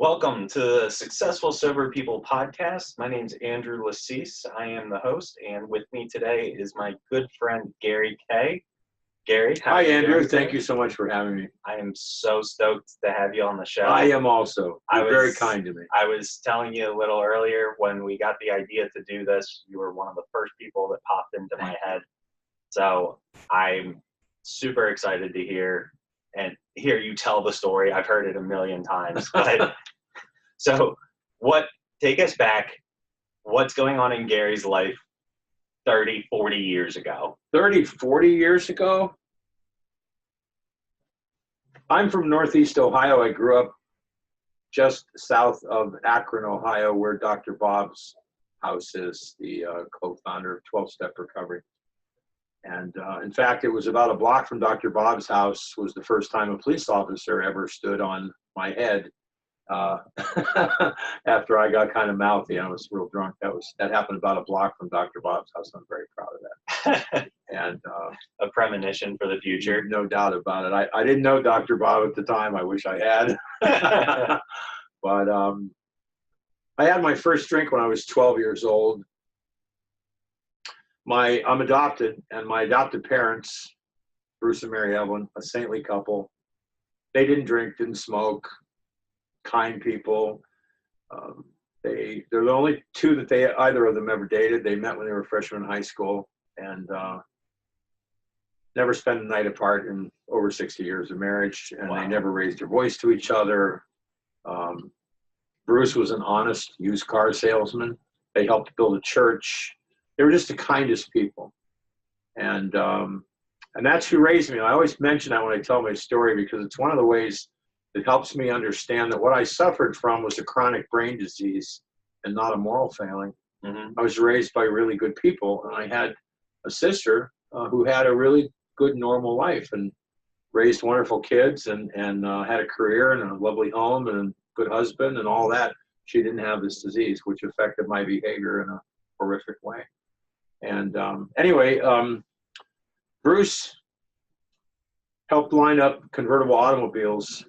Welcome to the Successful Sober People podcast. My name's Andrew Lassise. I am the host, and with me today is my good friend, Gary Kay. Gary, how Hi, are you Andrew. doing Thank today? you so much for having me. I am so stoked to have you on the show. I am also. You're very kind to me. I was telling you a little earlier when we got the idea to do this, you were one of the first people that popped into my head. So I'm super excited to hear you tell the story. I've heard it a million times. But so take us back. What's going on in Gary's life 30, 40 years ago? 30, 40 years ago? I'm from Northeast Ohio. I grew up just south of Akron, Ohio, where Dr. Bob's house is, the co-founder of 12-Step Recovery. And in fact, it was about a block from Dr. Bob's house was the first time a police officer ever stood on my head after I got kind of mouthy. I was real drunk. That happened about a block from Dr. Bob's house. I'm very proud of that. And a premonition for the future. No doubt about it. I didn't know Dr. Bob at the time. I wish I had. But I had my first drink when I was 12 years old. I'm adopted, and my adopted parents, Bruce and Mary Evelyn, a saintly couple, they didn't drink, didn't smoke, kind people. They're the only two that either of them ever dated. They met when they were freshmen in high school, and never spent a night apart in over 60 years of marriage, and Wow. They never raised their voice to each other. Bruce was an honest used car salesman. They helped build a church. They were just the kindest people. And that's who raised me. I always mention that when I tell my story because it's one of the ways that helps me understand that what I suffered from was a chronic brain disease and not a moral failing. Mm-hmm. I was raised by really good people, and I had a sister who had a really good, normal life and raised wonderful kids and had a career and a lovely home and a good husband and all that. She didn't have this disease, which affected my behavior in a horrific way. And anyway, Bruce helped line up convertible automobiles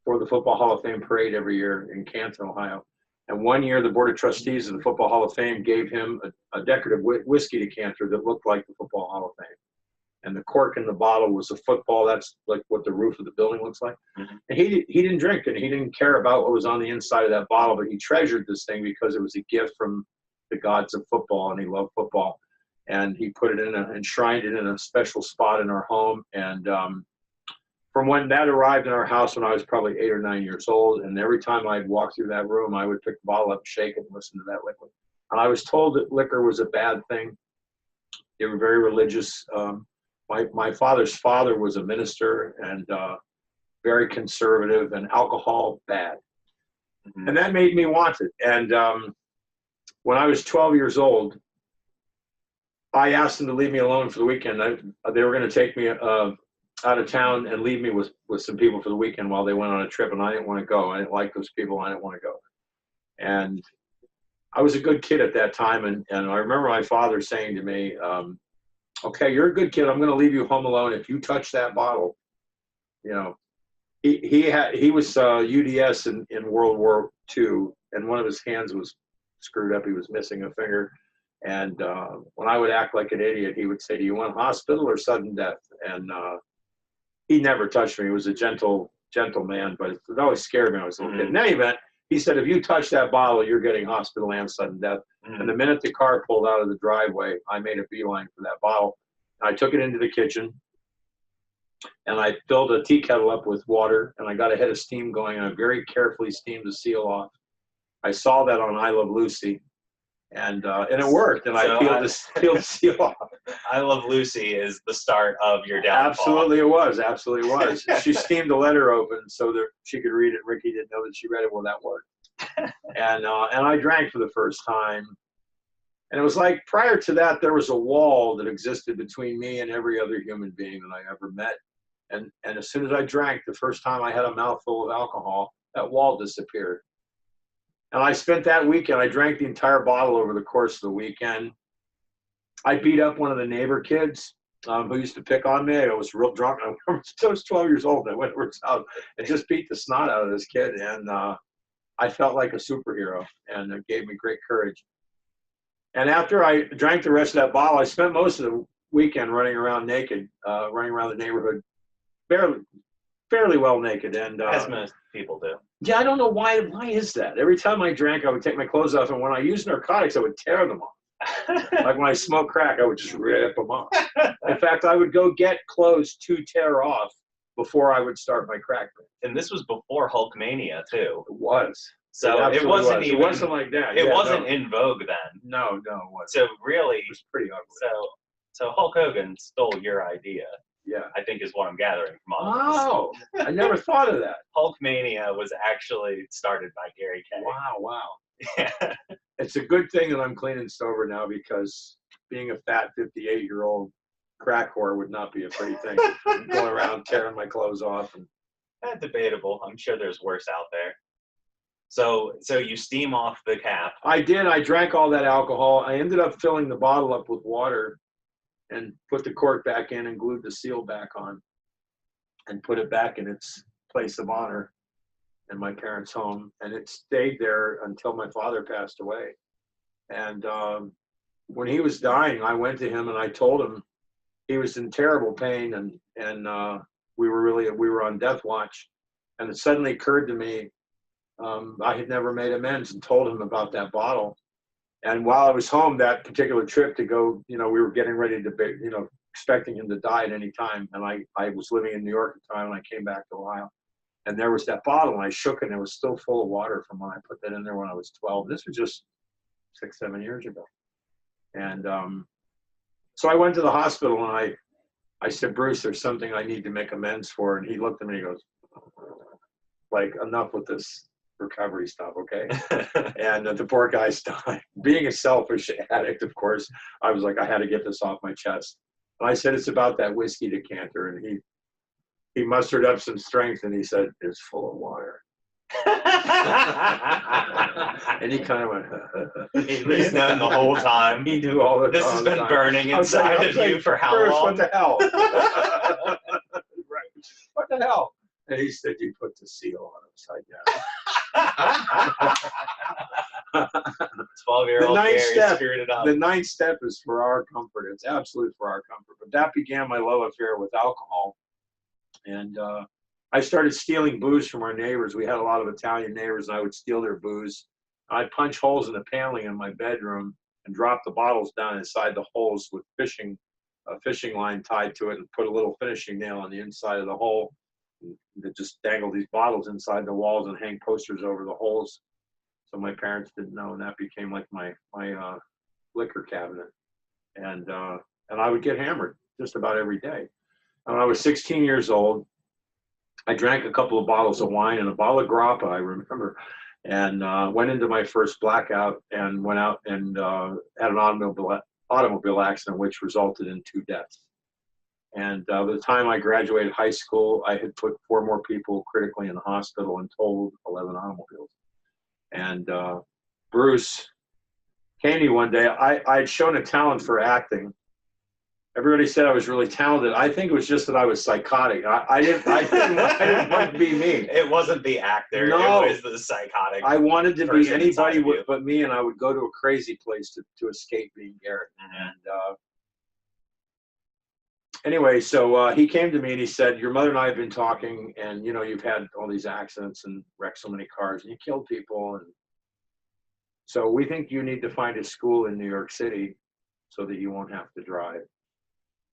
for the Football Hall of Fame parade every year in Canton, Ohio. And one year, the Board of Trustees of the Football Hall of Fame gave him a decorative whiskey decanter that looked like the Football Hall of Fame. And the cork in the bottle was a football. That's like what the roof of the building looks like. Mm-hmm. And he didn't drink it. He didn't care about what was on the inside of that bottle, but he treasured this thing because it was a gift from the gods of football, and he loved football. And he put it enshrined it in a special spot in our home. And from when that arrived in our house when I was probably 8 or 9 years old, and every time I'd walk through that room, I would pick the bottle up, shake it, and listen to that liquid. And I was told that liquor was a bad thing. They were very religious. My father's father was a minister and very conservative, and alcohol, bad. Mm-hmm. And that made me want it. And when I was 12 years old, I asked them to leave me alone for the weekend. They were going to take me out of town and leave me with some people for the weekend while they went on a trip, and I didn't want to go. I didn't like those people. I didn't want to go. And I was a good kid at that time, and I remember my father saying to me, okay, you're a good kid. I'm going to leave you home alone if you touch that bottle. You know, he was UDS in World War II, and one of his hands was screwed up. He was missing a finger. And when I would act like an idiot, he would say, do you want hospital or sudden death? And he never touched me. He was a gentle man, but it always scared me when I was a little kid. In any event, he said, if you touch that bottle, you're getting hospital and sudden death. Mm-hmm. And the minute the car pulled out of the driveway, I made a beeline for that bottle. I took it into the kitchen, and I filled a tea kettle up with water, and I got a head of steam going, and I very carefully steamed the seal off. I saw that on I Love Lucy. And it worked, and I peeled the seal off. I Love Lucy is the start of your downfall. Absolutely it was. She steamed the letter open so that she could read it. Ricky didn't know that she read it. Well, that worked. And I drank for the first time. And it was like prior to that, there was a wall that existed between me and every other human being that I ever met. And as soon as I drank, the first time I had a mouthful of alcohol, that wall disappeared. And I spent that weekend, I drank the entire bottle over the course of the weekend. I beat up one of the neighbor kids who used to pick on me. I was real drunk. I was 12 years old. I went over his house and just beat the snot out of this kid. And I felt like a superhero, and it gave me great courage. And after I drank the rest of that bottle, I spent most of the weekend running around naked, running around the neighborhood, fairly well naked. And As most people do. yeah, I don't know why. Why is that? Every time I drank, I would take my clothes off, and when I used narcotics, I would tear them off. Like when I smoked crack, I would just rip them off. In fact, I would go get clothes to tear off before I would start my crack. And this was before Hulkmania too. It was. So it wasn't even. It wasn't like that. It Yeah, wasn't no. in vogue then. No, it wasn't. So really, It was pretty ugly. So Hulk Hogan stole your idea. Yeah. I think is what I'm gathering from all of this. Oh, I never thought of that. Hulkmania was actually started by Gary Kay. Wow. Yeah. It's a good thing that I'm clean and sober now, because being a fat 58-year-old crack whore would not be a pretty thing. Going around tearing my clothes off. And Debatable. I'm sure there's worse out there. So you steam off the cap. I did. I drank all that alcohol. I ended up filling the bottle up with water and put the cork back in and glued the seal back on and put it back in its place of honor in my parents' home. And it stayed there until my father passed away. And when he was dying, I went to him and I told him he was in terrible pain, and we were on death watch. And it suddenly occurred to me, I had never made amends and told him about that bottle. And while I was home that particular trip to go, we were getting ready to be, expecting him to die at any time. And I was living in New York at the time, and I came back to Ohio. And there was that bottle, and I shook it, and it was still full of water from when I put that in there when I was 12. This was just 6-7 years ago. And so I went to the hospital, and I said, Bruce, there's something I need to make amends for. And he looked at me and he goes, like, enough with this recovery stuff, okay? And the poor guy's dying. Being a selfish addict, of course, I was like, I had to get this off my chest. And I said, it's about that whiskey decanter. And he mustered up some strength, and he said, it's full of water. And he kind of went, He's known the whole time. He knew all the time. This has been burning inside of you for how long? What the hell? Right. What the hell? And he said, you put the seal on upside down. 12-year-old Gary screwed it up. The ninth step is for our comfort. It's absolutely for our comfort. But that began my love affair with alcohol. And I started stealing booze from our neighbors. We had a lot of Italian neighbors, and I would steal their booze. I'd punch holes in the paneling in my bedroom and drop the bottles down inside the holes with a fishing line tied to it, and put a little finishing nail on the inside of the hole. That just dangle these bottles inside the walls and hang posters over the holes, so my parents didn't know, and that became like my liquor cabinet. And I would get hammered just about every day. And when I was 16 years old, I drank a couple of bottles of wine and a bottle of grappa, I remember, and went into my first blackout and went out and had an automobile accident, which resulted in 2 deaths. And by the time I graduated high school, I had put 4 more people critically in the hospital and totaled 11 automobiles. And Bruce came to me one day. I had shown a talent for acting. Everybody said I was really talented. I think it was just that I was psychotic. I didn't want to be me. It wasn't the actor. No. It was the psychotic. I wanted to be anybody you. but me, and I would go to a crazy place to escape being Garrett. Mm-hmm. And anyway, so he came to me and he said, your mother and I have been talking, and you've had all these accidents and wrecked so many cars, and you killed people, and so we think you need to find a school in New York City so that you won't have to drive.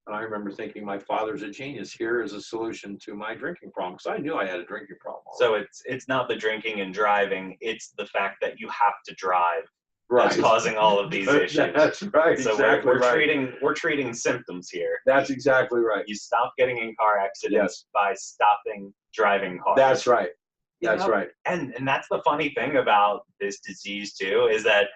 And I remember thinking, my father's a genius. Here is a solution to my drinking problem, because I knew I had a drinking problem. So it's not the drinking and driving; it's the fact that you have to drive right. that's causing all of these issues. That's right. So exactly we're treating symptoms here. That's exactly right. You stop getting in car accidents by stopping driving cars. That's right. That's right. And that's the funny thing about this disease too, is that,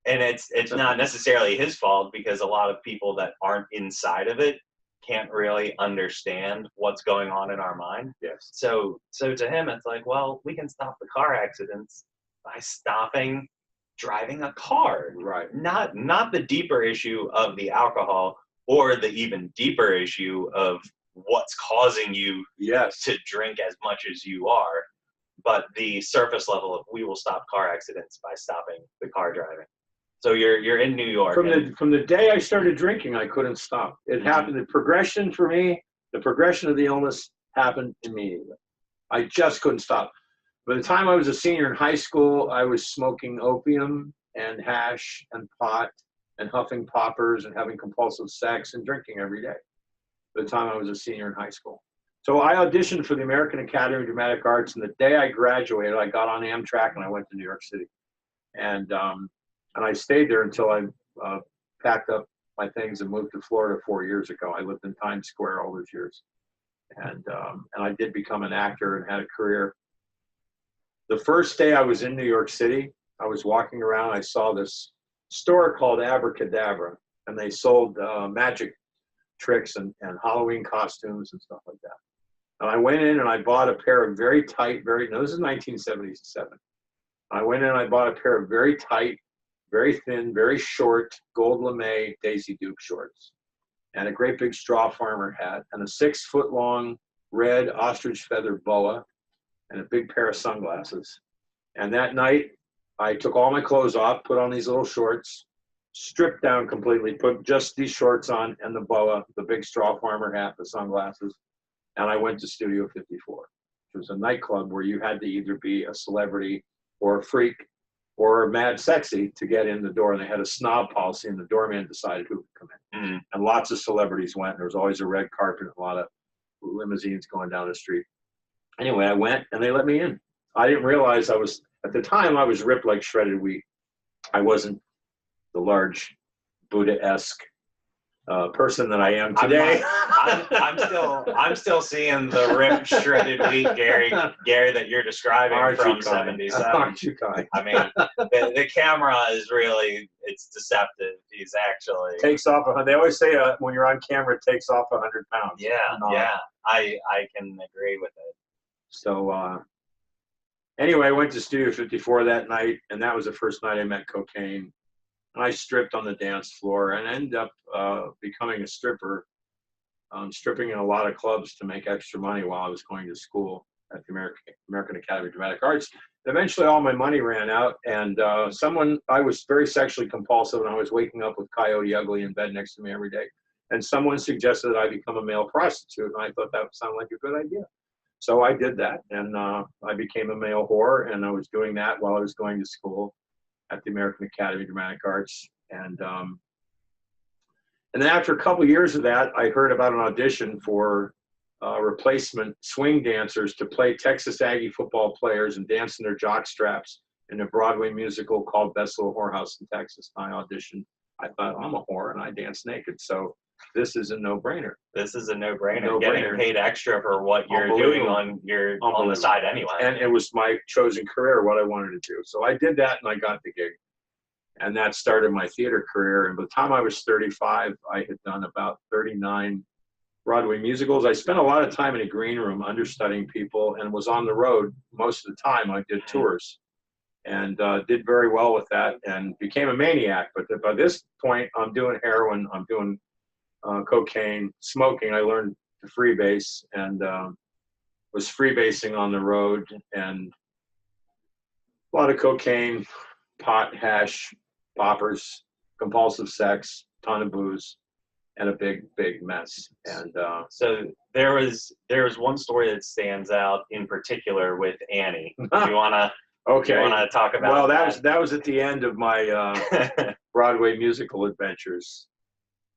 and it's not necessarily his fault, because a lot of people that aren't inside of it can't really understand what's going on in our mind. Yes. So to him, it's like, well, we can stop the car accidents by stopping driving a car. Right. Not the deeper issue of the alcohol, or the even deeper issue of what's causing you yes. to drink as much as you are. but the surface level of we will stop car accidents by stopping the car driving. So you're in New York. From the day I started drinking, I couldn't stop. It happened. The progression for me, the progression of the illness happened immediately. I just couldn't stop. By the time I was a senior in high school, I was smoking opium and hash and pot and huffing poppers and having compulsive sex and drinking every day. By the time I was a senior in high school. So I auditioned for the American Academy of Dramatic Arts, and the day I graduated, I got on Amtrak and I went to New York City. And I stayed there until I packed up my things and moved to Florida 4 years ago. I lived in Times Square all those years. And I did become an actor and had a career. The first day I was in New York City, I was walking around, I saw this store called Abracadabra, and they sold magic tricks and Halloween costumes and stuff like that. And I went in and I bought a pair of very tight, no, this is 1977. I went in and I bought a pair of very tight, very thin, very short gold lame Daisy Duke shorts and a great big straw farmer hat and a 6 foot long red ostrich feather boa and a big pair of sunglasses. And that night I took all my clothes off, put on these little shorts, stripped down completely, put just these shorts on and the boa, the big straw farmer hat, the sunglasses, and I went to Studio 54, which was a nightclub where you had to either be a celebrity or a freak or mad sexy to get in the door. And they had a snob policy, and the doorman decided who could come in. And lots of celebrities went. There was always a red carpet, a lot of limousines going down the street. Anyway, I went, and they let me in. I didn't realize at the time, I was ripped like shredded wheat. I wasn't the large Buddha-esque person that I am today. I'm still seeing the ripped, shredded wheat Gary that you're describing from 77. Aren't you kind? I mean, the camera is really, it's deceptive. He's actually takes off. They always say when you're on camera, it takes off 100 pounds. Yeah, yeah. I can agree with it. So anyway, I went to Studio 54 that night, and that was the first night I met cocaine. And I stripped on the dance floor and ended up becoming a stripper, stripping in a lot of clubs to make extra money while I was going to school at the American Academy of Dramatic Arts. Eventually, all my money ran out, and I was very sexually compulsive, and I was waking up with Coyote Ugly in bed next to me every day. And someone suggested that I become a male prostitute, and I thought that would sound like a good idea. So I did that, and I became a male whore, and I was doing that while I was going to school at the American Academy of Dramatic Arts. And then after a couple of years of that, I heard about an audition for replacement swing dancers to play Texas Aggie football players and dance in their jock straps in a Broadway musical called Best Little Whorehouse in Texas. I auditioned. I thought, I'm a whore and I dance naked. So this is a no-brainer. This is a no-brainer. Getting paid extra for what you're doing on the side anyway. And it was my chosen career, what I wanted to do. So I did that, and I got the gig. And that started my theater career. And by the time I was 35, I had done about 39 Broadway musicals. I spent a lot of time in a green room understudying people and was on the road most of the time. I did tours and did very well with that and became a maniac. But by this point, I'm doing heroin, I'm doing cocaine, smoking. I learned to freebase and was freebasing on the road, and a lot of cocaine, pot, hash, poppers, compulsive sex, ton of booze, and a big mess. And so there was one story that stands out in particular with Annie. Do you wanna talk about? Well, that was at the end of my Broadway musical adventures.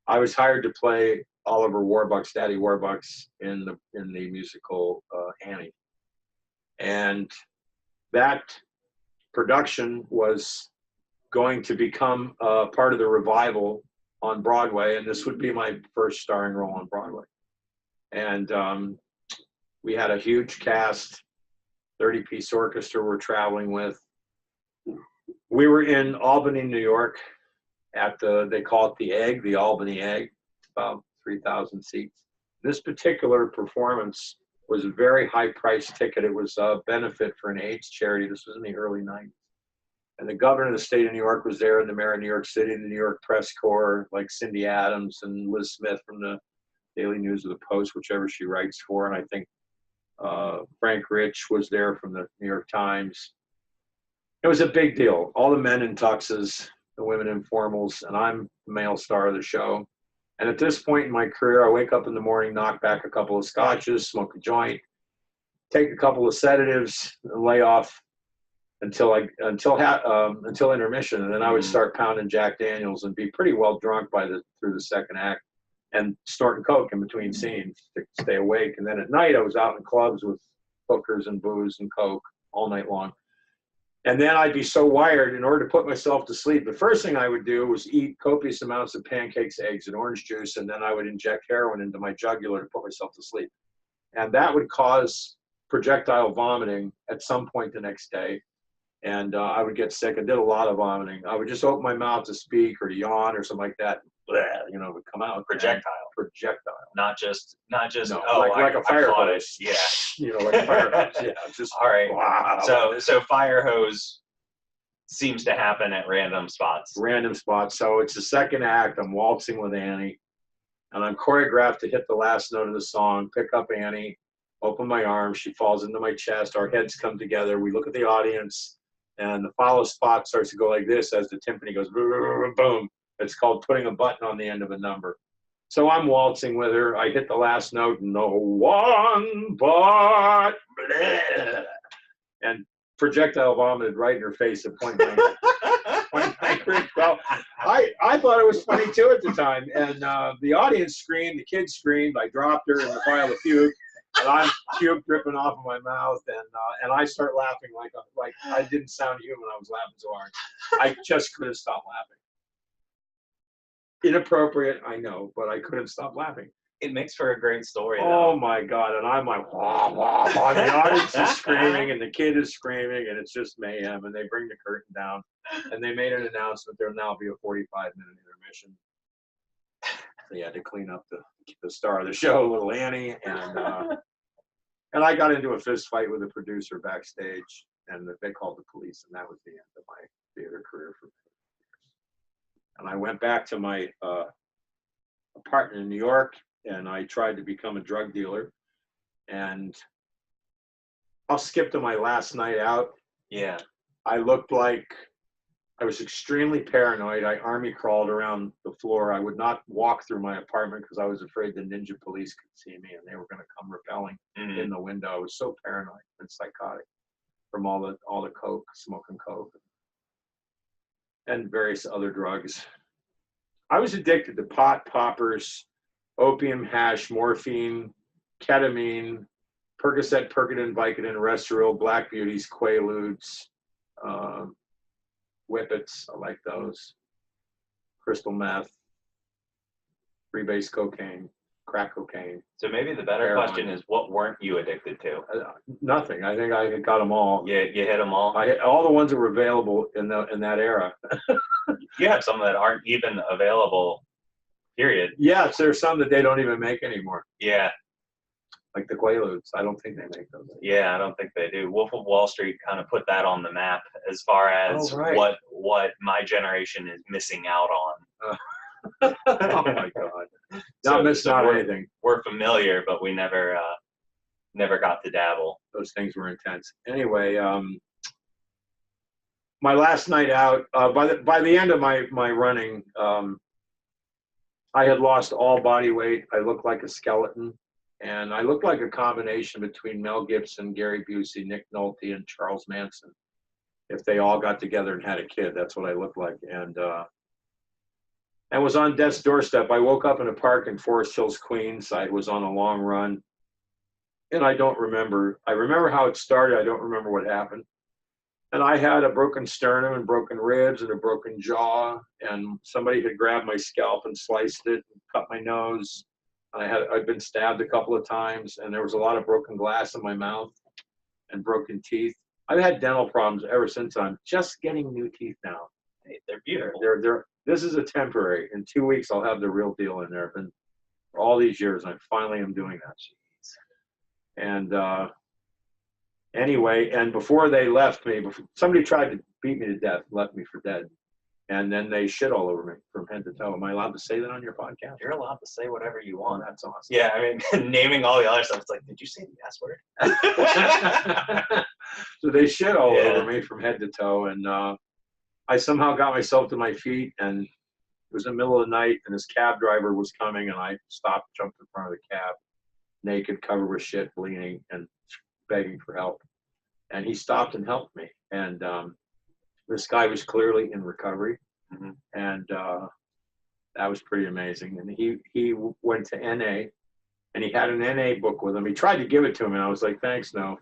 I was hired to play Oliver Warbucks, Daddy Warbucks, in the musical Annie, and that production was going to become part of the revival on Broadway, and this would be my first starring role on Broadway. And we had a huge cast, 30-piece orchestra we're traveling with. We were in Albany, New York, at they call it the Egg, the Albany Egg, about 3,000 seats. This particular performance was a very high-priced ticket. It was a benefit for an AIDS charity. This was in the early 90s. And the governor of the state of New York was there, and the mayor of New York City, and the New York press corps, like Cindy Adams and Liz Smith from the Daily News or the Post, whichever she writes for. And I think Frank Rich was there from the New York Times. It was a big deal. All the men in tuxes, the women in formals, and I'm the male star of the show. And at this point in my career, I wake up in the morning, knock back a couple of scotches, smoke a joint, take a couple of sedatives, and lay off until intermission, and then I would start pounding Jack Daniels and be pretty well drunk through the second act, and snorting coke in between scenes to stay awake. And then at night, I was out in clubs with hookers and booze and coke all night long. And then I'd be so wired, in order to put myself to sleep, the first thing I would do was eat copious amounts of pancakes, eggs, and orange juice, and then I would inject heroin into my jugular to put myself to sleep. And that would cause projectile vomiting at some point the next day. And I would get sick. I did a lot of vomiting. I would just open my mouth to speak or to yawn or something like that. Bleh, you know, it would come out. Projectile. Projectile. Not just. No, Oh, like a fire hose. Yeah. You know, like a fire hose. Yeah. Just. All right. Wow. So fire hose seems to happen at random spots. Random spots. So it's the second act. I'm waltzing with Annie, and I'm choreographed to hit the last note of the song. Pick up Annie. Open my arms. She falls into my chest. Our heads come together. We look at the audience. And the follow spot starts to go like this as the timpani goes boom, boom, boom. It's called putting a button on the end of a number. So I'm waltzing with her. I hit the last note, no one but bleh, and projectile vomited right in her face at point blank. Well, I thought it was funny too at the time. And the audience screamed, the kids screamed. I dropped her in the pile of puke. And I'm puke dripping off of my mouth, and I start laughing like I didn't sound human. I was laughing so hard, I just couldn't stop laughing. Inappropriate, I know, but I couldn't stop laughing. It makes for a great story, though. Oh my God! And I'm like, wah, wah, wah. The audience is screaming, and the kid is screaming, and it's just mayhem. And they bring the curtain down, and they made an announcement. There'll now be a 45-minute intermission. They had to clean up the star of the show, little Annie, and I got into a fist fight with a producer backstage, and they called the police, and that was the end of my theater career for many years. And I went back to my apartment in New York, and I tried to become a drug dealer, and I'll skip to my last night out. Yeah. I looked like I was extremely paranoid. I army crawled around the floor. I would not walk through my apartment because I was afraid the ninja police could see me and they were going to come rappelling in the window. I was so paranoid and psychotic from all the coke, smoking coke, and various other drugs. I was addicted to pot, poppers, opium, hash, morphine, ketamine, Percocet, Percodan, Vicodin, Restoril, Black Beauties, Quaaludes, Whippets, I like those. Crystal meth, freebase cocaine, crack cocaine. So maybe the better question is, what weren't you addicted to? Nothing. I think I got them all. Yeah, you hit them all. I hit all the ones that were available in that era. You have some that aren't even available. Period. Yes, there's some that they don't even make anymore. Yeah. Like the Quaaludes. I don't think they make those anymore. Yeah, I don't think they do. Wolf of Wall Street kind of put that on the map as far as what my generation is missing out on. Oh my God. Not missing out on anything. We're familiar, but we never got to dabble. Those things were intense. Anyway, my last night out, by the end of my running, I had lost all body weight. I looked like a skeleton. And I looked like a combination between Mel Gibson, Gary Busey, Nick Nolte, and Charles Manson. If they all got together and had a kid, that's what I looked like. And was on death's doorstep. I woke up in a park in Forest Hills, Queens. I was on a long run. And I don't remember. I remember how it started. I don't remember what happened. And I had a broken sternum and broken ribs and a broken jaw. And somebody had grabbed my scalp and sliced it and cut my nose. I'd been stabbed a couple of times, and there was a lot of broken glass in my mouth and broken teeth. I've had dental problems ever since. I'm just getting new teeth now. Hey, they're beautiful. This is a temporary. In 2 weeks, I'll have the real deal in there. And for all these years, I finally am doing that. And anyway, and before they left me, somebody tried to beat me to death, left me for dead. And then they shit all over me from head to toe. Am I allowed to say that on your podcast? You're allowed to say whatever you want. Oh, that's awesome. Yeah, I mean, naming all the other stuff. It's like, did you say the S word? So they shit all over me from head to toe. And I somehow got myself to my feet, and it was the middle of the night, and this cab driver was coming, and I stopped, jumped in front of the cab, naked, covered with shit, bleeding, and begging for help. And he stopped and helped me. And this guy was clearly in recovery, and that was pretty amazing. And he went to NA, and he had an NA book with him. He tried to give it to me, and I was like, thanks, no.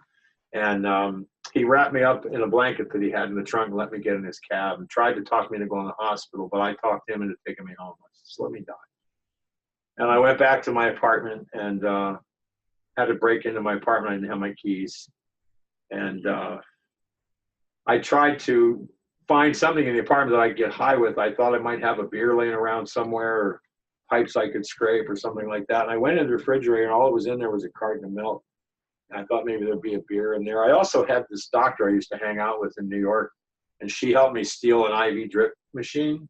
And he wrapped me up in a blanket that he had in the trunk and let me get in his cab, and tried to talk me into going to the hospital, but I talked him into taking me home. I said, just let me die. And I went back to my apartment and had to break into my apartment. I didn't have my keys. And I tried to find something in the apartment that I could get high with. I thought I might have a beer laying around somewhere, or pipes I could scrape or something like that. And I went in the refrigerator, and all that was in there was a carton of milk. And I thought maybe there'd be a beer in there. I also had this doctor I used to hang out with in New York, and she helped me steal an IV drip machine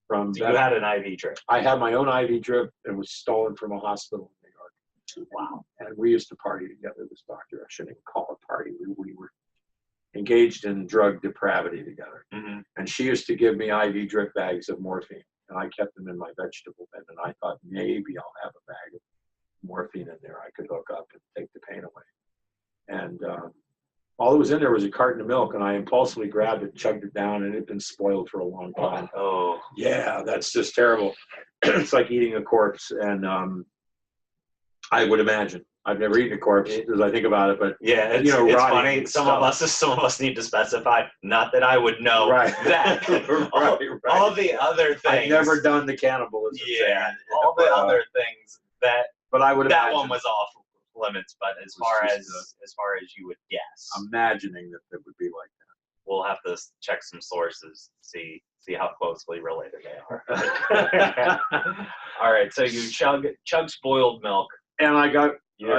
from So you had an IV drip. I had my own IV drip, and was stolen from a hospital in New York. Wow. And we used to party together, this doctor. I shouldn't even call it a party. We were engaged in drug depravity together. And she used to give me IV drip bags of morphine, and I kept them in my vegetable bin. And I thought maybe I'll have a bag of morphine in there I could hook up and take the pain away. And all that was in there was a carton of milk, and I impulsively grabbed it, chugged it down, and it had been spoiled for a long time. Oh, yeah, that's just terrible. It's like eating a corpse. And I would imagine, I've never eaten a corpse as I think about it, but yeah, it's, it's funny. Some of us need to specify. Not that I would know that. All the other things. I've never done the cannibalism. Yeah, all the other things that. But I would that imagine one was off limits. But as far as you would guess, imagining that it would be like that. We'll have to check some sources, see how closely related they are. All right, so you chug spoiled milk. And I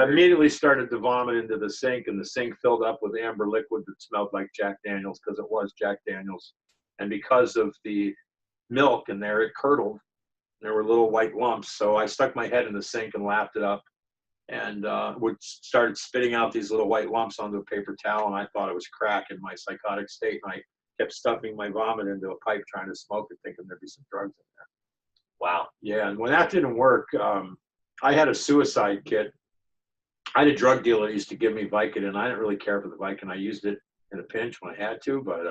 immediately started to vomit into the sink, and the sink filled up with amber liquid that smelled like Jack Daniels, because it was Jack Daniels. And because of the milk in there, it curdled. There were little white lumps. So I stuck my head in the sink and lapped it up, and started spitting out these little white lumps onto a paper towel. And I thought it was crack in my psychotic state. And I kept stuffing my vomit into a pipe, trying to smoke it, thinking there'd be some drugs in there. Wow. Yeah. And when that didn't work, I had a suicide kit. I had a drug dealer who used to give me Vicodin. I didn't really care for the Vicodin. I used it in a pinch when I had to, but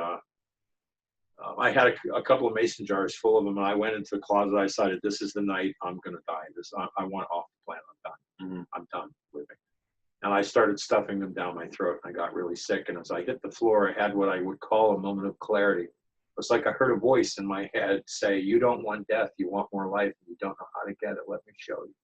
I had a couple of mason jars full of them, and I went into the closet. I decided, this is the night I'm going to die. I want off the planet. I'm done. I'm done living. And I started stuffing them down my throat, and I got really sick. And as I hit the floor, I had what I would call a moment of clarity. It was like I heard a voice in my head say, you don't want death, you want more life, and you don't know how to get it. Let me show you.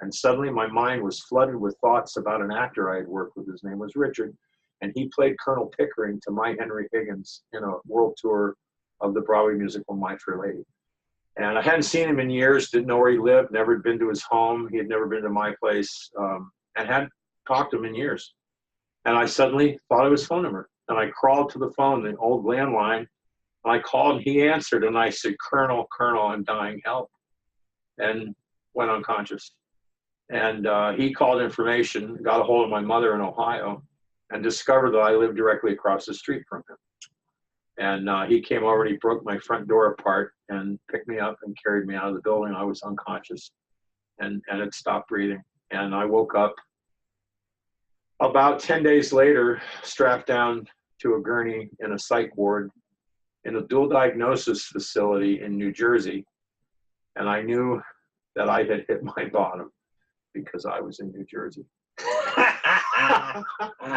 And suddenly my mind was flooded with thoughts about an actor I had worked with. His name was Richard, and he played Colonel Pickering to my Henry Higgins in a world tour of the Broadway musical My Fair Lady. And I hadn't seen him in years, didn't know where he lived, never been to his home. He had never been to my place, and hadn't talked to him in years. And I suddenly thought of his phone number, and I crawled to the phone, the old landline, and I called, and he answered, and I said, Colonel, I'm dying, help, and went unconscious. And he called information, got a hold of my mother in Ohio, and discovered that I lived directly across the street from him. And he came over and he broke my front door apart and picked me up and carried me out of the building. I was unconscious and had stopped breathing. And I woke up about 10 days later, strapped down to a gurney in a psych ward in a dual diagnosis facility in New Jersey. And I knew that I had hit my bottom because I was in New Jersey.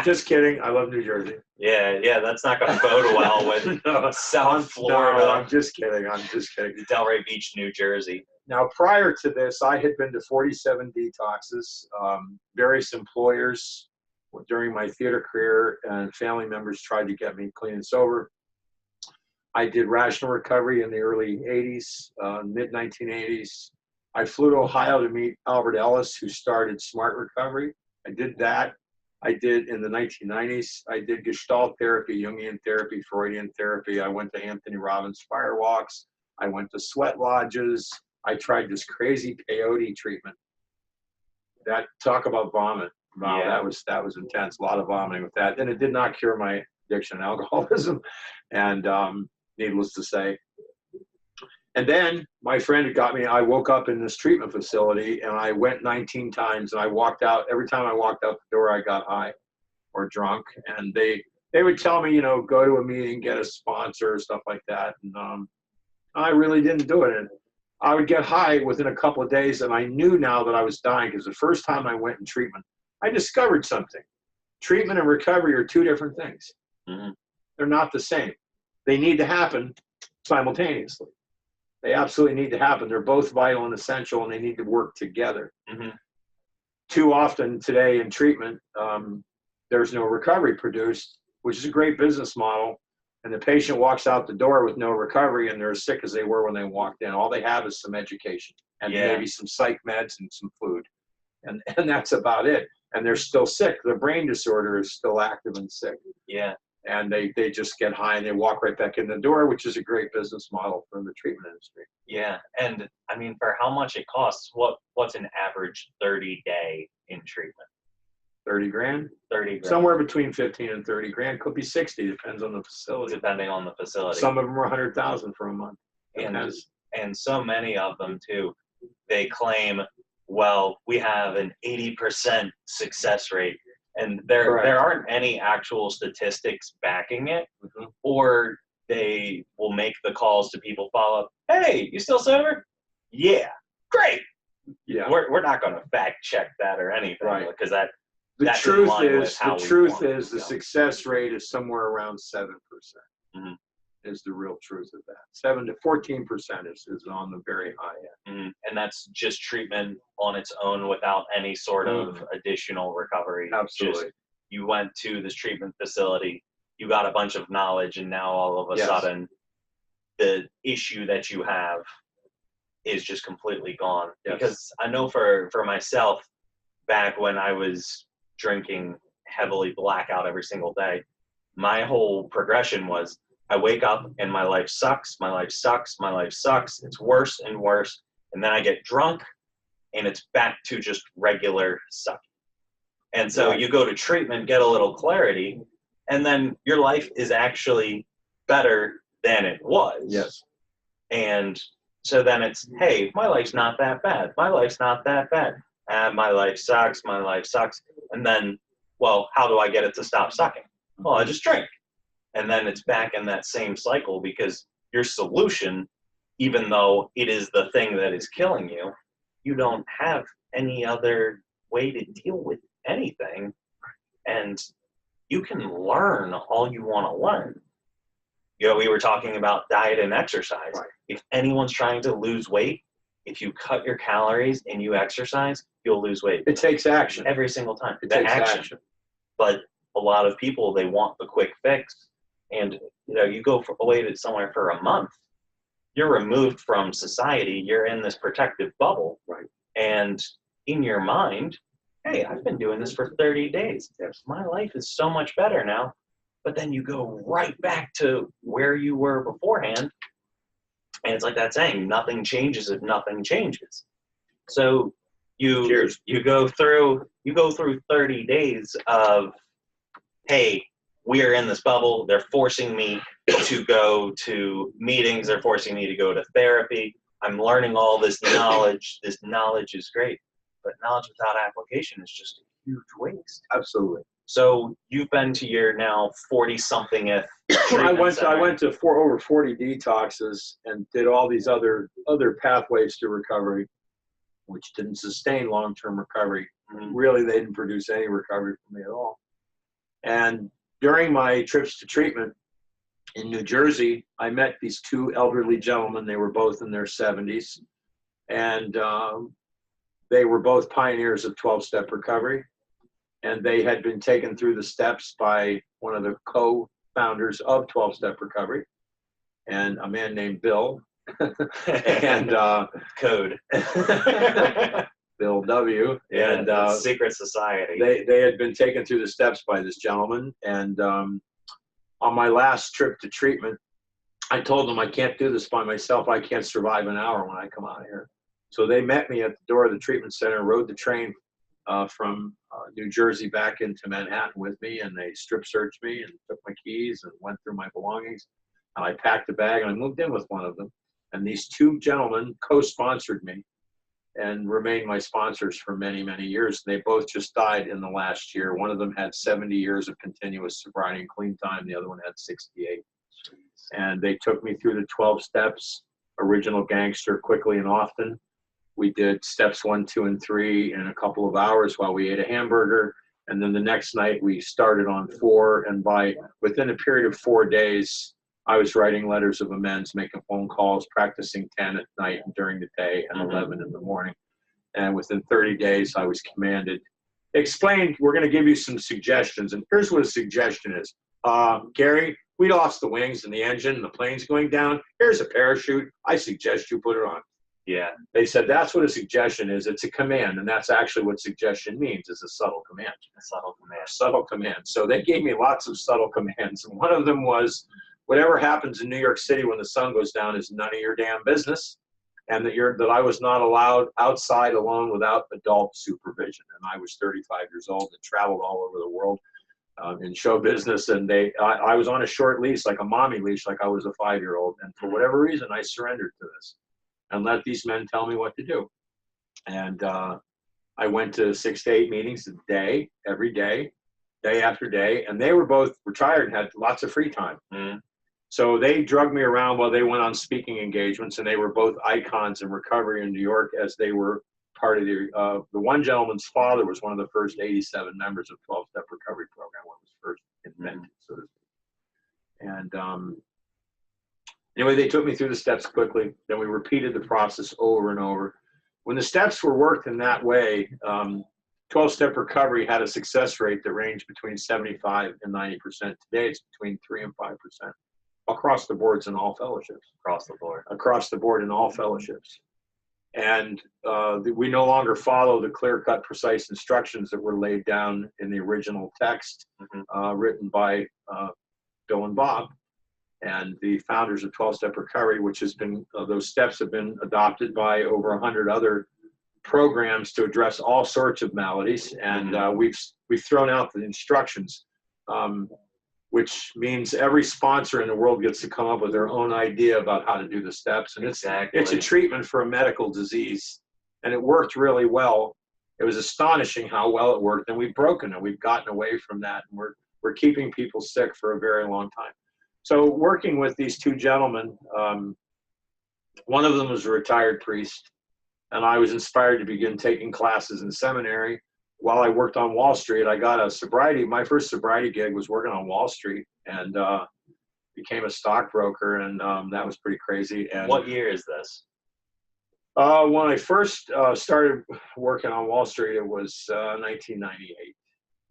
Just kidding. I love New Jersey. Yeah, that's not going to bode well with South Florida. No, I'm just kidding. Delray Beach, New Jersey. Now, prior to this, I had been to 47 detoxes. Various employers during my theater career and family members tried to get me clean and sober. I did rational recovery in the early 80s, mid-1980s. I flew to Ohio to meet Albert Ellis, who started Smart Recovery. I did that. I did in the 1990s. I did Gestalt therapy, Jungian therapy, Freudian therapy. I went to Anthony Robbins firewalks. I went to sweat lodges. I tried this crazy peyote treatment. That, talk about vomit. Wow, Yeah. that was intense. A lot of vomiting with that. And it did not cure my addiction and alcoholism. And needless to say. And then my friend had got me, I woke up in this treatment facility and I went 19 times and I walked out. Every time I walked out the door, I got high or drunk. And they would tell me, you know, go to a meeting, get a sponsor, stuff like that. And I really didn't do it. And I would get high within a couple of days. And I knew now that I was dying because the first time I went in treatment, I discovered something. Treatment and recovery are two different things. Mm-hmm. They're not the same. They need to happen simultaneously. They absolutely need to happen. They're both vital and essential, and they need to work together. Mm-hmm. Too often today in treatment, there's no recovery produced, which is a great business model. And the patient walks out the door with no recovery, and they're as sick as they were when they walked in. All they have is some education and maybe some psych meds and some food. And that's about it. And they're still sick. The brain disorder is still active and sick. Yeah. And they just get high and they walk right back in the door, which is a great business model for the treatment industry. Yeah. And I mean, for how much it costs, what's an average 30-day in treatment? 30 grand? 30 grand. Somewhere between 15 and 30 grand. Could be 60, depends on the facility. Depending on the facility. Some of them are 100,000 for a month. And so many of them too, they claim, well, we have an 80% success rate. And there aren't any actual statistics backing it, mm-hmm. or they will make the calls to people follow up. Hey, you still sober? Yeah, great. Yeah, we're not going to fact check that or anything, right? Because the truth is the success rate is somewhere around 7%. Mm-hmm. Is the real truth of that. 7 to 14% is on the very high end. Mm-hmm. And that's just treatment on its own without any sort of additional recovery. Absolutely. Just, you went to this treatment facility, you got a bunch of knowledge, and now all of a sudden the issue that you have is just completely gone. Yes. Because I know for myself, back when I was drinking heavily blackout every single day, my whole progression was, I wake up and my life sucks, my life sucks, my life sucks. It's worse and worse. And then I get drunk and it's back to just regular suck. And so you go to treatment, get a little clarity, and then your life is actually better than it was. Yes. And so then it's, hey, my life's not that bad. My life's not that bad. My life sucks, my life sucks. And then, well, how do I get it to stop sucking? Well, I just drink. And then it's back in that same cycle, because your solution, even though it is the thing that is killing you, you don't have any other way to deal with anything. And you can learn all you want to learn. You know, we were talking about diet and exercise. Right. If anyone's trying to lose weight, if you cut your calories and you exercise, you'll lose weight. It takes action. Every single time. It takes action. But a lot of people, they want the quick fix. And, you know, you go away to somewhere for a month, you're removed from society. You're in this protective bubble. Right. And in your mind, hey, I've been doing this for 30 days. Yes. My life is so much better now. But then you go right back to where you were beforehand. And it's like that saying, nothing changes if nothing changes. So you go through 30 days of, hey, we are in this bubble. They're forcing me to go to meetings. They're forcing me to go to therapy. I'm learning all this knowledge. This knowledge is great, but knowledge without application is just a huge waste. Absolutely. So you've been to your now 40-somethingth. I went to over 40 detoxes and did all these other pathways to recovery, which didn't sustain long-term recovery. Mm-hmm. Really, they didn't produce any recovery for me at all. And during my trips to treatment in New Jersey, I met these two elderly gentlemen. They were both in their 70s, and they were both pioneers of 12-step recovery. And they had been taken through the steps by one of the co-founders of 12-step recovery, and a man named Bill. And code. Bill W. Yeah, And the secret society. they had been taken through the steps by this gentleman. And on my last trip to treatment, I told them I can't do this by myself. I can't survive an hour when I come out of here. So they met me at the door of the treatment center, rode the train from New Jersey back into Manhattan with me, and they strip searched me and took my keys and went through my belongings. And I packed a bag and I moved in with one of them. And these two gentlemen co-sponsored me and remained my sponsors for many, many years. They both just died in the last year. One of them had 70 years of continuous sobriety and clean time. The other one had 68. And they took me through the 12 steps, original gangster, quickly and often. We did steps 1, 2, and 3 in a couple of hours while we ate a hamburger. And then the next night we started on 4. And within a period of 4 days, I was writing letters of amends, making phone calls, practicing 10 at night and during the day and 11 in the morning. And within 30 days, I was commanded, explained, we're going to give you some suggestions. And here's what a suggestion is. Gary, we lost the wings and the engine and the plane's going down. Here's a parachute. I suggest you put it on. Yeah. They said that's what a suggestion is. It's a command, and that's actually what suggestion means, is a subtle command. A subtle command. Subtle command. So they gave me lots of subtle commands, and one of them was, whatever happens in New York City when the sun goes down is none of your damn business, and that I was not allowed outside alone without adult supervision. And I was 35 years old and traveled all over the world in show business, and I was on a short leash, like a mommy leash, like I was a 5-year-old, and for whatever reason, I surrendered to this and let these men tell me what to do. And I went to 6 to 8 meetings a day, every day, day after day, and they were both retired and had lots of free time. Mm. So they drugged me around while they went on speaking engagements, and they were both icons in recovery in New York, as they were part of the one gentleman's father was one of the first 87 members of 12-step recovery program when it was first invented, so to speak. And anyway, they took me through the steps quickly. Then we repeated the process over and over. When the steps were worked in that way, 12-step recovery had a success rate that ranged between 75 and 90%. Today, it's between 3 and 5%. Across the boards in all fellowships. Across the board. Across the board in all fellowships. And we no longer follow the clear-cut, precise instructions that were laid down in the original text written by Bill and Bob, and the founders of 12-Step Recovery, which has been, those steps have been adopted by over 100 other programs to address all sorts of maladies. And we've thrown out the instructions, which means every sponsor in the world gets to come up with their own idea about how to do the steps. And it's a treatment for a medical disease. And it worked really well. It was astonishing how well it worked. And we've broken it. We've gotten away from that. And we're keeping people sick for a very long time. So working with these two gentlemen, one of them was a retired priest. And I was inspired to begin taking classes in seminary. While I worked on Wall Street, I got a sobriety. My first sobriety gig was working on Wall Street, and became a stockbroker, and that was pretty crazy. And what year is this? When I first started working on Wall Street, it was 1998.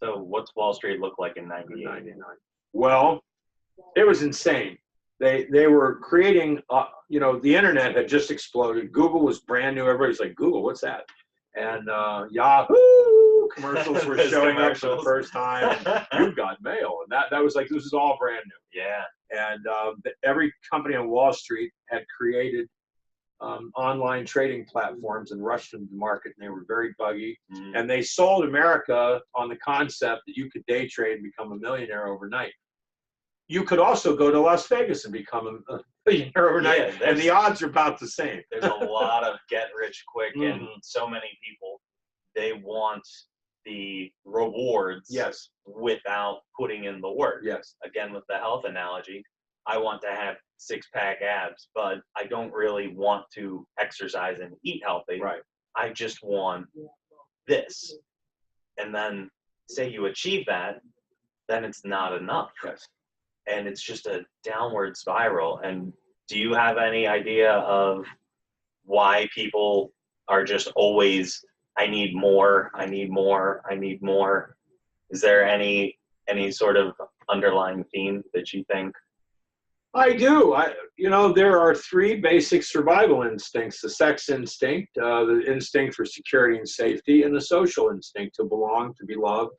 So what's Wall Street look like in 98? Well, it was insane. They were creating, the internet had just exploded. Google was brand new. Everybody's like, Google, what's that? And Yahoo commercials were showing up for the first time. You got mail, and that was like, this is all brand new. Yeah. And every company on Wall Street had created online trading platforms and rushed them to market, and they were very buggy. And they sold America on the concept that you could day trade and become a millionaire overnight. You could also go to Las Vegas and become a millionaire overnight, and the odds are about the same. There's a lot of get rich quick, and so many people, they want the rewards without putting in the work. Yes. Again, with the health analogy, I want to have six-pack abs, but I don't really want to exercise and eat healthy. Right. I just want this. And then say you achieve that, then it's not enough. Yes. And it's just a downward spiral. And do you have any idea of why people are just always, I need more, I need more, I need more? Is there any sort of underlying theme that you think I do. There are three basic survival instincts: the sex instinct, the instinct for security and safety, and the social instinct to belong, to be loved,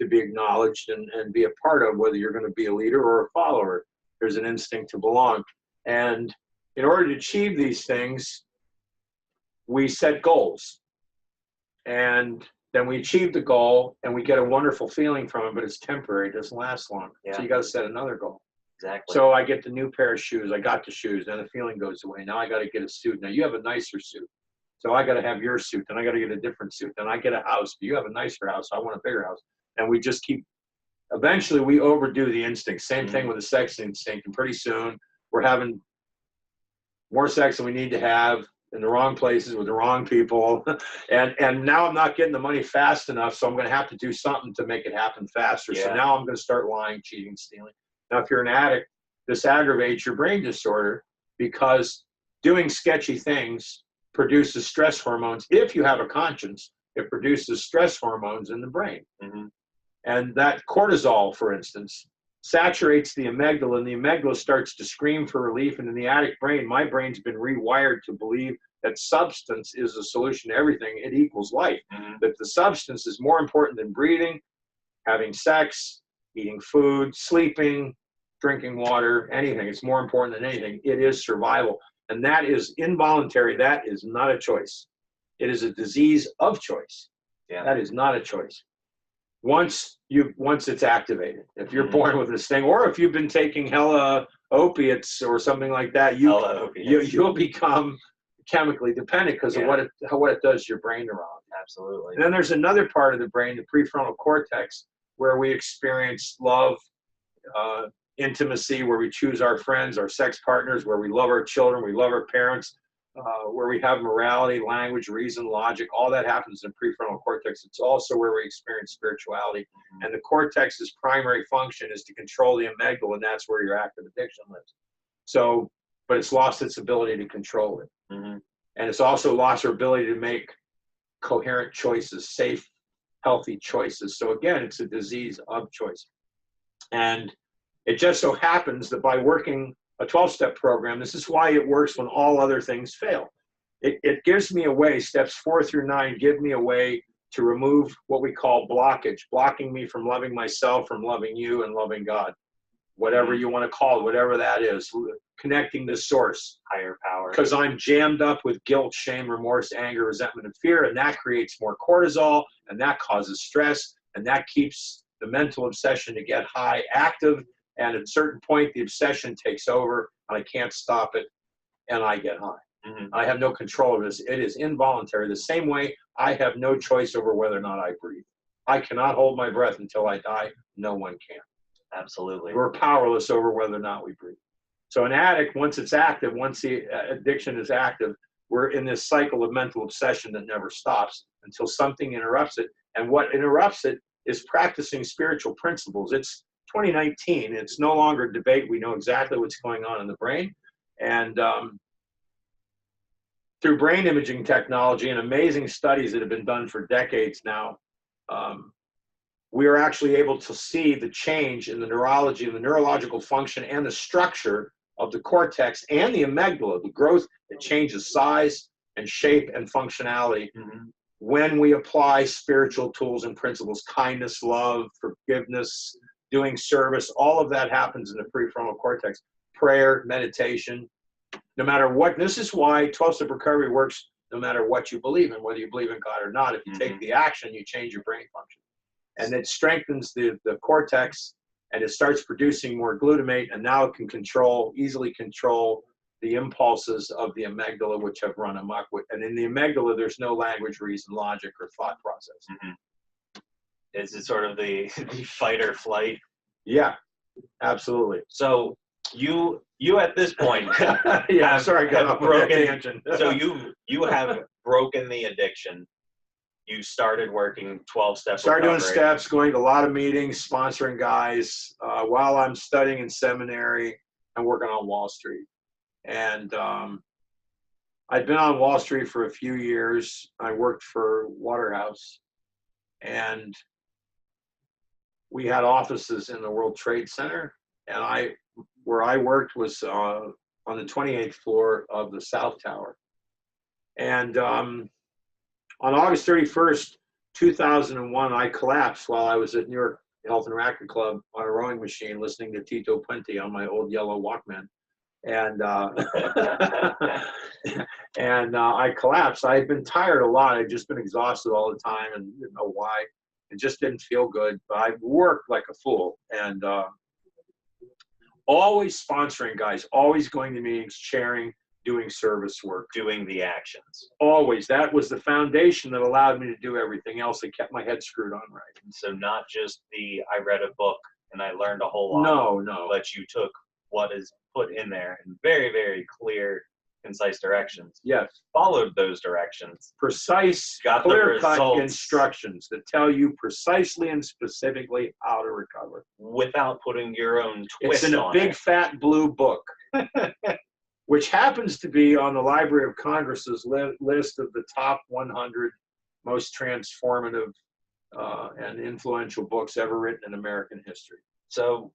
to be acknowledged, and be a part of, whether you're going to be a leader or a follower. There's an instinct to belong. And in order to achieve these things, we set goals. And then we achieve the goal and we get a wonderful feeling from it, but it's temporary. It doesn't last long. Yeah. So you got to set another goal. Exactly. So I get the new pair of shoes. I got the shoes. Then the feeling goes away. Now I got to get a suit. Now you have a nicer suit. So I got to have your suit. Then I got to get a different suit. Then I get a house. You have a nicer house. I want a bigger house. And we just keep, eventually we overdo the instinct. Same thing with the sex instinct. And pretty soon we're having more sex than we need to have in the wrong places with the wrong people. And now I'm not getting the money fast enough. So I'm going to have to do something to make it happen faster. Yeah. So now I'm going to start lying, cheating, stealing. Now, if you're an addict, this aggravates your brain disorder because doing sketchy things produces stress hormones. If you have a conscience, it produces stress hormones in the brain. And that cortisol, for instance, saturates the amygdala, and the amygdala starts to scream for relief. And in the addict brain, my brain's been rewired to believe that substance is the solution to everything. It equals life. That the substance is more important than breathing, having sex, eating food, sleeping, drinking water, anything. It's more important than anything. It is survival. And that is involuntary. That is not a choice. It is a disease of choice. Yeah. That is not a choice. Once it's activated, if you're born with this thing, or if you've been taking hella opiates or something like that, you'll become chemically dependent because of what it does to your brain neurons. Absolutely. And then there's another part of the brain, the prefrontal cortex, where we experience love, intimacy, where we choose our friends, our sex partners, where we love our children, we love our parents, where we have morality, language, reason, logic. All that happens in prefrontal cortex. It's also where we experience spirituality. And the cortex's primary function is to control the amygdala, and that's where your active addiction lives. So, but it's lost its ability to control it. And it's also lost our ability to make coherent choices, safe, healthy choices. So again, it's a disease of choice. And it just so happens that by working a 12-step program, this is why it works when all other things fail. It gives me a way, steps 4 through 9 give me a way to remove what we call blockage, blocking me from loving myself, from loving you, and loving God. Whatever you want to call it, whatever that is, connecting the source. Higher power. Because I'm jammed up with guilt, shame, remorse, anger, resentment, and fear, and that creates more cortisol, and that causes stress, and that keeps the mental obsession to get high active. And at a certain point, the obsession takes over, and I can't stop it, and I get high. I have no control over this. It is involuntary. The same way I have no choice over whether or not I breathe. I cannot hold my breath until I die. No one can. Absolutely. We're powerless over whether or not we breathe. So an addict, once it's active, once the addiction is active, we're in this cycle of mental obsession that never stops until something interrupts it. And what interrupts it is practicing spiritual principles. It's 2019. It's no longer a debate. We know exactly what's going on in the brain. And through brain imaging technology and amazing studies that have been done for decades now, we are actually able to see the change in the neurology and the neurological function and the structure of the cortex and the amygdala, the growth. It changes size and shape and functionality when we apply spiritual tools and principles, kindness, love, forgiveness, doing service. All of that happens in the prefrontal cortex. Prayer, meditation, no matter what. This is why 12-step recovery works no matter what you believe in, whether you believe in God or not. If you take the action, you change your brain function. And it strengthens the cortex, and it starts producing more glutamate, and now it can easily control the impulses of the amygdala, which have run amok. And in the amygdala, there's no language, reason, logic, or thought process. Is it sort of the fight or flight? Yeah, absolutely. So you at this point have broken. So you have broken the addiction. You started working 12-step. Started doing steps, going to a lot of meetings, sponsoring guys while I'm studying in seminary and working on Wall Street. And I'd been on Wall Street for a few years. I worked for Waterhouse, and we had offices in the World Trade Center. And where I worked was on the 28th floor of the South Tower. And on August 31st, 2001, I collapsed while I was at New York Health and Racquet Club on a rowing machine listening to Tito Puente on my old yellow Walkman. And and I collapsed. I had been tired a lot. I'd just been exhausted all the time and didn't know why. It just didn't feel good. But I worked like a fool and always sponsoring guys, always going to meetings, chairing, doing service work. Doing the actions. Always. That was the foundation that allowed me to do everything else. It kept my head screwed on right. So not just I read a book and I learned a whole lot. No. But you took what is put in there in very, very clear, concise directions. Yes. Followed those directions. Precise, clear-cut instructions that tell you precisely and specifically how to recover. Without putting your own twist It's on it. in a big, fat blue book, which happens to be on the Library of Congress's list of the top 100 most transformative and influential books ever written in American history. So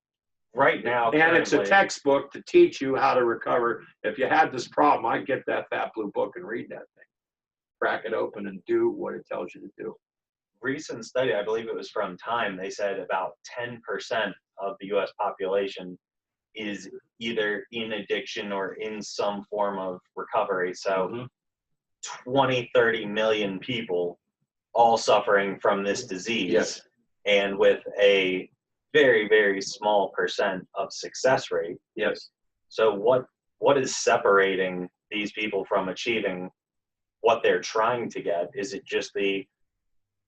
right now, and it's a textbook to teach you how to recover. If you had this problem, I'd get that fat blue book and read that thing. Crack it open and do what it tells you to do. Recent study, I believe it was from Time, they said about 10% of the U.S. population is either in addiction or in some form of recovery. So 20, 30 million people all suffering from this disease. Yes. And with a very, very small percent of success rate. Yes. So what is separating these people from achieving what they're trying to get? Is it just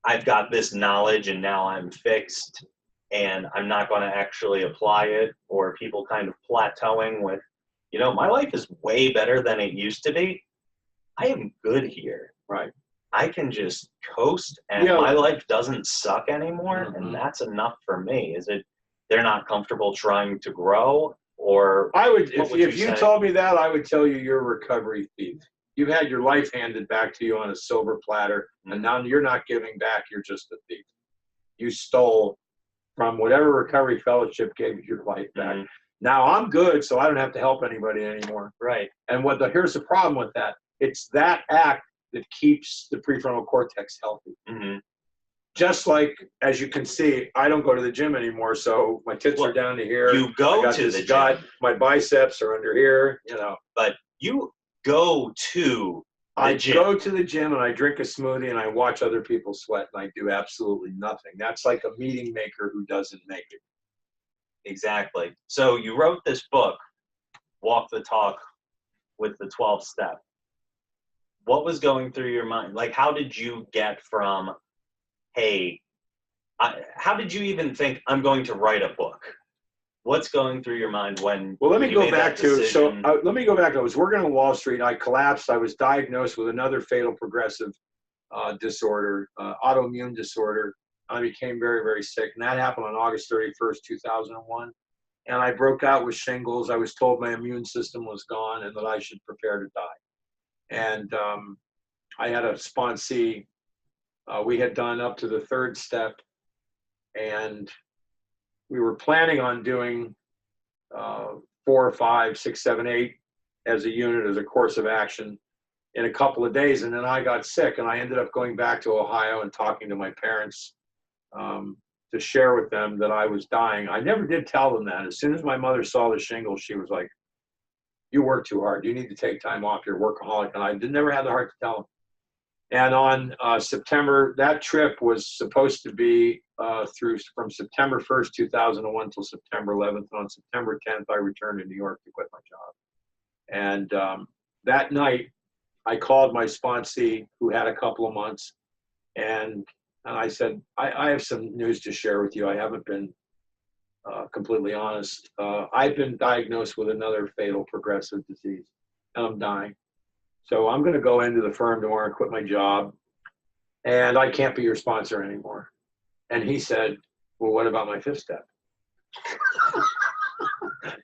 I've got this knowledge and now I'm fixed and I'm not going to actually apply it, or people kind of plateauing with, my life is way better than it used to be. I am good here. Right. I can just coast and my life doesn't suck anymore, and that's enough for me. Is it they're not comfortable trying to grow? Or I would, if you told me that, I would tell you you're a recovery thief. You've had your life handed back to you on a silver platter, and now you're not giving back, you're just a thief. You stole from whatever recovery fellowship gave you your life back. Now I'm good, so I don't have to help anybody anymore. Right. And here's the problem with that. It's that act that keeps the prefrontal cortex healthy. Just like, as you can see, I don't go to the gym anymore, so my tits are down to here. You go to the gym. My biceps are under here, But you go to the gym. I go to the gym and I drink a smoothie and I watch other people sweat and I do absolutely nothing. That's like a meeting maker who doesn't make it. Exactly. So you wrote this book, Walk the Talk with the 12th Step. What was going through your mind? Like, how did you get from, hey, how did you even think I'm going to write a book? What's going through your mind when? Well, let me go back to, I was working on Wall Street. I collapsed. I was diagnosed with another fatal progressive disorder, autoimmune disorder. I became very, very sick. And that happened on August 31st, 2001. And I broke out with shingles. I was told my immune system was gone and that I should prepare to die. And I had a sponsee. We had done up to the 3rd step. And we were planning on doing 4, 5, 6, 7, 8 as a unit, as a course of action in a couple of days. And then I got sick and I ended up going back to Ohio and talking to my parents to share with them that I was dying. I never did tell them that. As soon as my mother saw the shingles, she was like, you work too hard. You need to take time off. You're a workaholic. And I never had the heart to tell them. And on September, that trip was supposed to be from September 1st, 2001 till September 11th. And on September 10th, I returned to New York to quit my job. And that night, I called my sponsee, who had a couple of months, and I said, I have some news to share with you. I haven't been completely honest. I've been diagnosed with another fatal progressive disease, and I'm dying. So I'm going to go into the firm tomorrow and quit my job, and I can't be your sponsor anymore. And he said, well, what about my 5th step?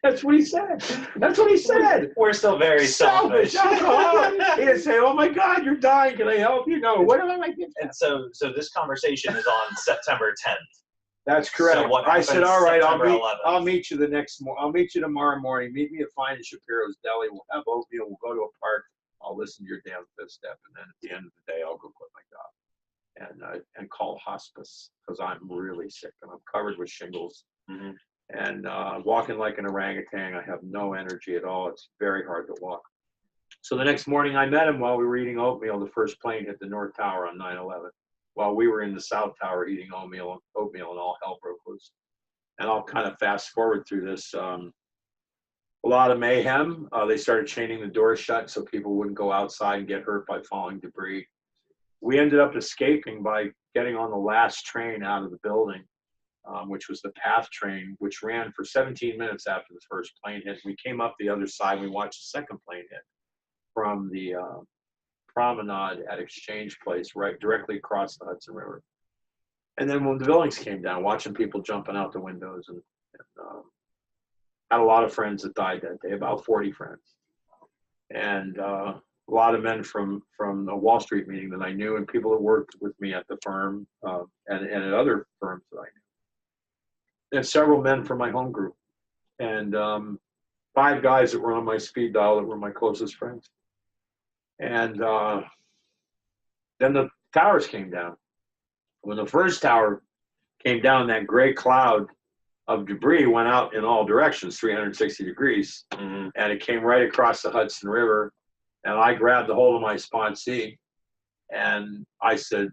That's what he said. That's what he said. We're still very selfish. He didn't say, oh my God, you're dying. Can I help you? No, what about my 5th step? And so this conversation is on September 10th. That's correct. So what I said, happens all right, September 11th? I'll meet you the next morning. I'll meet you tomorrow morning. Meet me at Fine and Shapiro's Deli. We'll have oatmeal. We'll go to a park. I'll listen to your damn fifth step, and then at the end of the day, I'll go quit my job and call hospice because I'm really sick and I'm covered with shingles and walking like an orangutan. I have no energy at all. It's very hard to walk. So the next morning, I met him while we were eating oatmeal. The first plane hit the North Tower on 9/11. While we were in the South Tower eating oatmeal, and all hell broke loose. And I'll kind of fast forward through this. A lot of mayhem. They started chaining the doors shut so people wouldn't go outside and get hurt by falling debris. We ended up escaping by getting on the last train out of the building, which was the PATH train, which ran for 17 minutes after the first plane hit. We came up the other side and we watched the second plane hit from the promenade at Exchange Place, right directly across the Hudson River. And then when the buildings came down, watching people jumping out the windows, and had a lot of friends that died that day, about 40 friends. And a lot of men from a Wall Street meeting that I knew, and people that worked with me at the firm and at other firms that I knew. And several men from my home group. And 5 guys that were on my speed dial that were my closest friends. And then the towers came down. When the first tower came down, that gray cloud of debris went out in all directions, 360 degrees, and it came right across the Hudson River. And I grabbed a hold of my sponsee, and I said,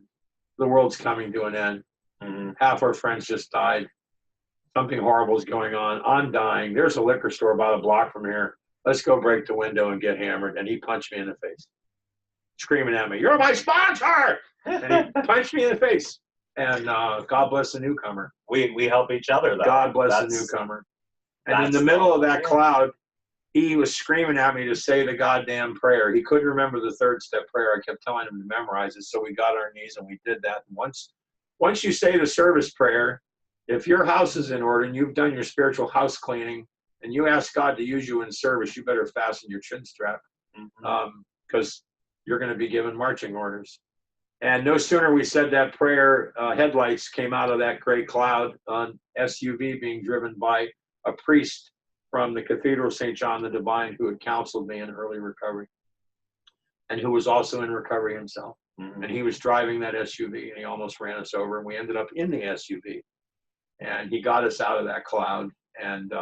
the world's coming to an end. Half our friends just died. Something horrible is going on. I'm dying. There's a liquor store about a block from here. Let's go break the window and get hammered. And he punched me in the face, screaming at me, "You're my sponsor!" And he punched me in the face. And God bless the newcomer. We help each other, though. God bless the newcomer. And in the middle of that cloud, he was screaming at me to say the goddamn prayer. He couldn't remember the 3rd step prayer. I kept telling him to memorize it. So we got on our knees and we did that. And once you say the service prayer, if your house is in order and you've done your spiritual house cleaning and you ask God to use you in service, you better fasten your chin strap because you're going to be given marching orders. And no sooner we said that prayer, headlights came out of that gray cloud on SUV being driven by a priest from the Cathedral of St. John the Divine who had counseled me in early recovery and who was also in recovery himself. And he was driving that SUV and he almost ran us over and we ended up in the SUV. And he got us out of that cloud and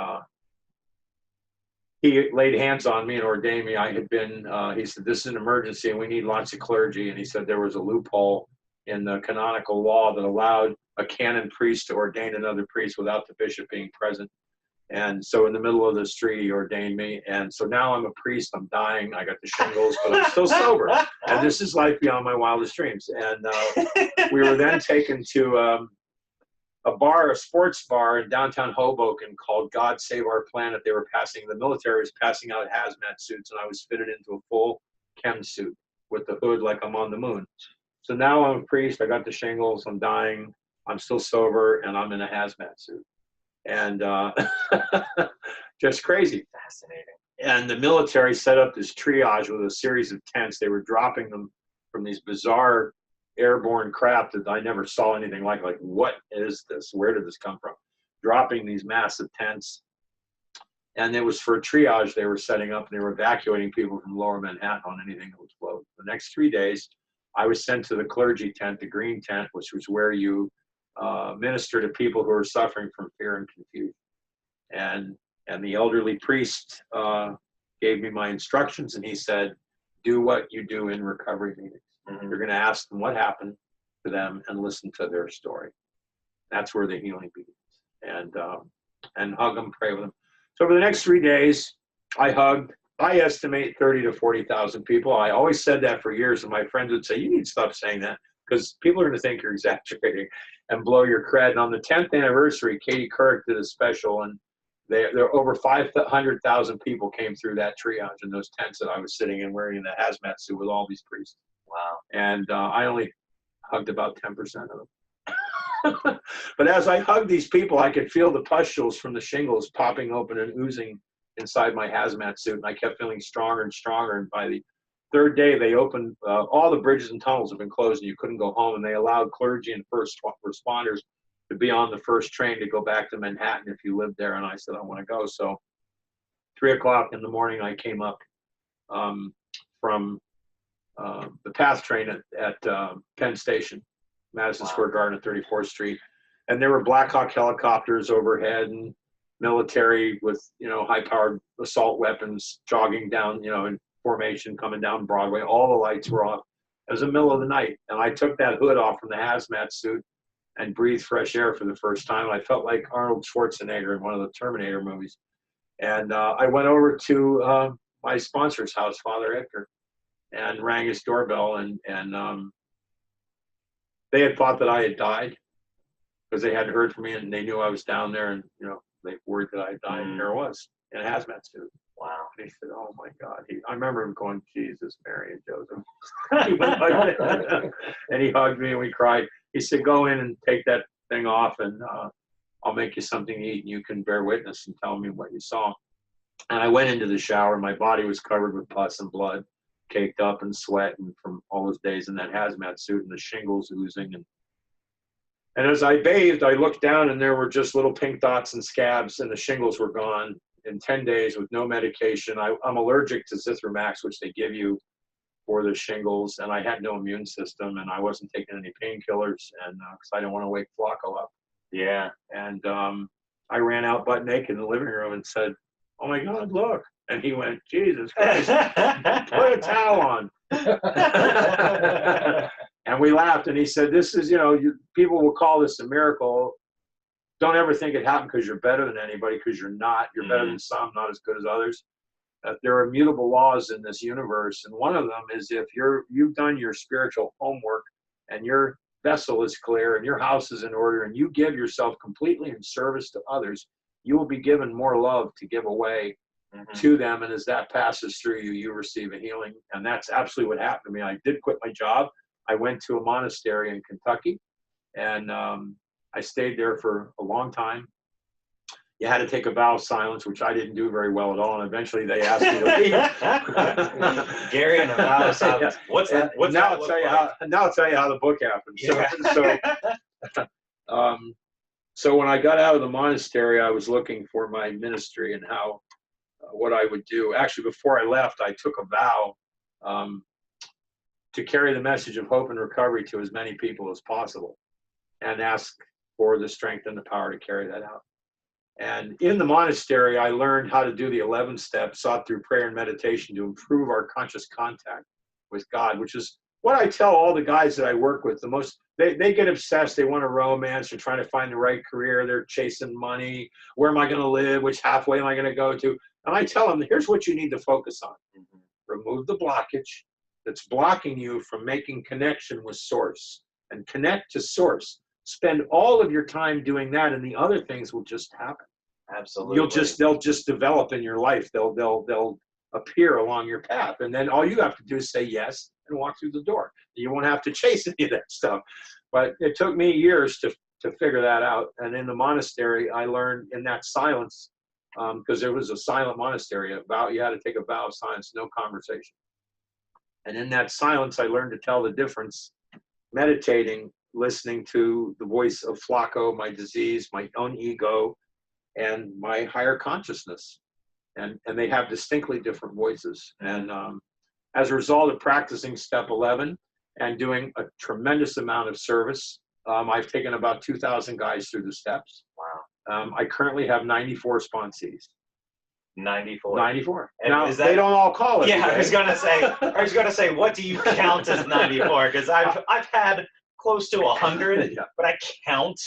he laid hands on me and ordained me. I had been, he said, this is an emergency and we need lots of clergy. And he said there was a loophole in the canonical law that allowed a canon priest to ordain another priest without the bishop being present. And so in the middle of the street, he ordained me. And so now I'm a priest, I'm dying, I got the shingles, but I'm still sober. And this is life beyond my wildest dreams. And we were then taken to a sports bar in downtown Hoboken called God Save Our Planet. The military was passing out hazmat suits and I was fitted into a full chem suit with the hood like I'm on the moon. So now I'm a priest, I got the shingles, I'm dying, I'm still sober, and I'm in a hazmat suit. And just crazy. Fascinating. And the military set up this triage with a series of tents. They were dropping them from these bizarre airborne craft that I never saw anything like what is this? Where did this come from? Dropping these massive tents. And it was for a triage they were setting up, and they were evacuating people from lower Manhattan on anything that would float. The next 3 days, I was sent to the clergy tent, the green tent, which was where you minister to people who are suffering from fear and confusion. And the elderly priest gave me my instructions, and he said, do what you do in recovery meetings. You're going to ask them what happened to them and listen to their story. That's where the healing begins. And hug them, pray with them. So over the next 3 days, I estimate 30 to 40,000 people. I always said that for years, and my friends would say, you need to stop saying that because people are going to think you're exaggerating and blow your cred. And on the 10th anniversary, Katie Couric did a special, and there over 500,000 people came through that triage in those tents that I was sitting in wearing the hazmat suit with all these priests. Wow. And I only hugged about 10% of them. But as I hugged these people, I could feel the pustules from the shingles popping open and oozing inside my hazmat suit. And I kept feeling stronger and stronger. And by the 3rd day, they opened, all the bridges and tunnels have been closed and you couldn't go home. And they allowed clergy and first responders to be on the first train to go back to Manhattan if you lived there. And I said, I want to go. So 3 o'clock in the morning, I came up from the PATH train at Penn Station, Madison Square Garden at 34th Street. And there were Black Hawk helicopters overhead and military with, high-powered assault weapons jogging down, in formation coming down Broadway. All the lights were off. It was the middle of the night. And I took that hood off from the hazmat suit and breathed fresh air for the first time. I felt like Arnold Schwarzenegger in one of the Terminator movies. And I went over to my sponsor's house, Father Edgar, and rang his doorbell. And they had thought that I had died because they hadn't heard from me, and they knew I was down there, and they worried that I had died. And there I was in a hazmat suit. Wow. And he said, "Oh my God." I remember him going, "Jesus, Mary, and Joseph." He went like that. And he hugged me and we cried. He said, "Go in and take that thing off, and I'll make you something to eat, and you can bear witness and tell me what you saw." And I went into the shower. My body was covered with pus and blood, caked up in sweat, and from all those days in that hazmat suit, and the shingles oozing. And as I bathed, I looked down, and there were just little pink dots and scabs, and the shingles were gone in 10 days with no medication. I'm allergic to Zithromax, which they give you for the shingles, and I had no immune system, and I wasn't taking any painkillers, and because I didn't want to wake Flacco up. Yeah. And I ran out butt naked in the living room and said, "Oh my God, look!" And he went, "Jesus Christ, put a towel on." And we laughed, and he said, "This is, people will call this a miracle. Don't ever think it happened because you're better than anybody, because you're not. You're better than some, not as good as others. There are immutable laws in this universe, and one of them is if you've done your spiritual homework and your vessel is clear and your house is in order and you give yourself completely in service to others, you will be given more love to give away to them, and as that passes through you, you receive a healing." And that's absolutely what happened to me. I did quit my job. I went to a monastery in Kentucky, and I stayed there for a long time. You had to take a vow of silence, which I didn't do very well at all, and eventually they asked me to leave. Gary and a vow of silence. Yeah. What's that? What's now that I'll tell you how. Now I'll tell you how the book happened. Yeah. So when I got out of the monastery, I was looking for my ministry and how what I would do. Actually, before I left, I took a vow to carry the message of hope and recovery to as many people as possible, and ask for the strength and the power to carry that out. And in the monastery, I learned how to do the 11 steps sought through prayer and meditation to improve our conscious contact with God, which is what I tell all the guys that I work with. The most, they get obsessed. They want a romance. They're trying to find the right career. They're chasing money. Where am I going to live? Which halfway am I going to go to? And I tell them, here's what you need to focus on. Remove the blockage that's blocking you from making connection with Source, and connect to Source. Spend all of your time doing that, and the other things will just happen. Absolutely. They'll just develop in your life. They'll appear along your path, and then all you have to do is say yes and walk through the door. You won't have to chase any of that stuff. But it took me years to figure that out. And in the monastery, I learned in that silence, because there was a silent monastery. You had to take a vow of silence, no conversation. And in that silence, I learned to tell the difference, meditating, listening to the voice of Flacco, my disease, my own ego, and my higher consciousness. And they have distinctly different voices. And as a result of practicing step 11 and doing a tremendous amount of service, I've taken about 2,000 guys through the steps. Wow. I currently have 94 sponsees. 94. 94. And now, is that, they don't all call it. Yeah, I was gonna say, what do you count as 94? Because I've had close to 100, Yeah. but I count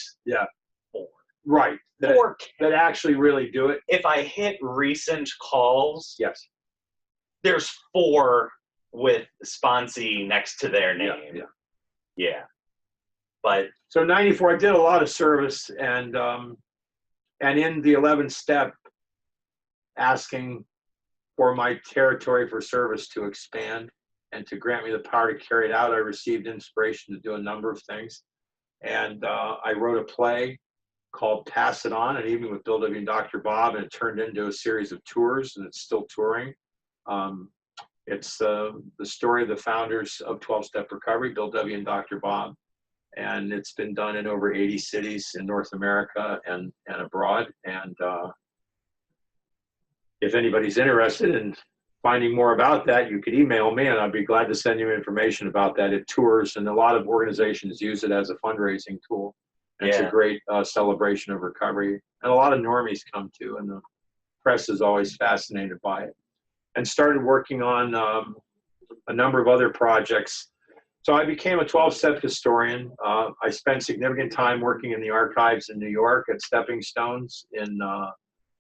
4. Right. 4 that actually really do it. If I hit recent calls, Yes. there's 4 with sponsee next to their name. Yeah. But so 94, I did a lot of service, and in the 11th step, asking for my territory for service to expand and to grant me the power to carry it out, I received inspiration to do a number of things. And I wrote a play called Pass It On, an evening with Bill W. and Dr. Bob, and it turned into a series of tours, and it's still touring. It's the story of the founders of 12-Step Recovery, Bill W. and Dr. Bob. And it's been done in over 80 cities in North America and abroad. And if anybody's interested in finding more about that, you could email me and I'd be glad to send you information about that. It tours, and a lot of organizations use it as a fundraising tool. And it's a great celebration of recovery. And a lot of normies come to, and the press is always fascinated by it. And started working on a number of other projects. So I became a 12-step historian. I spent significant time working in the archives in New York at Stepping Stones in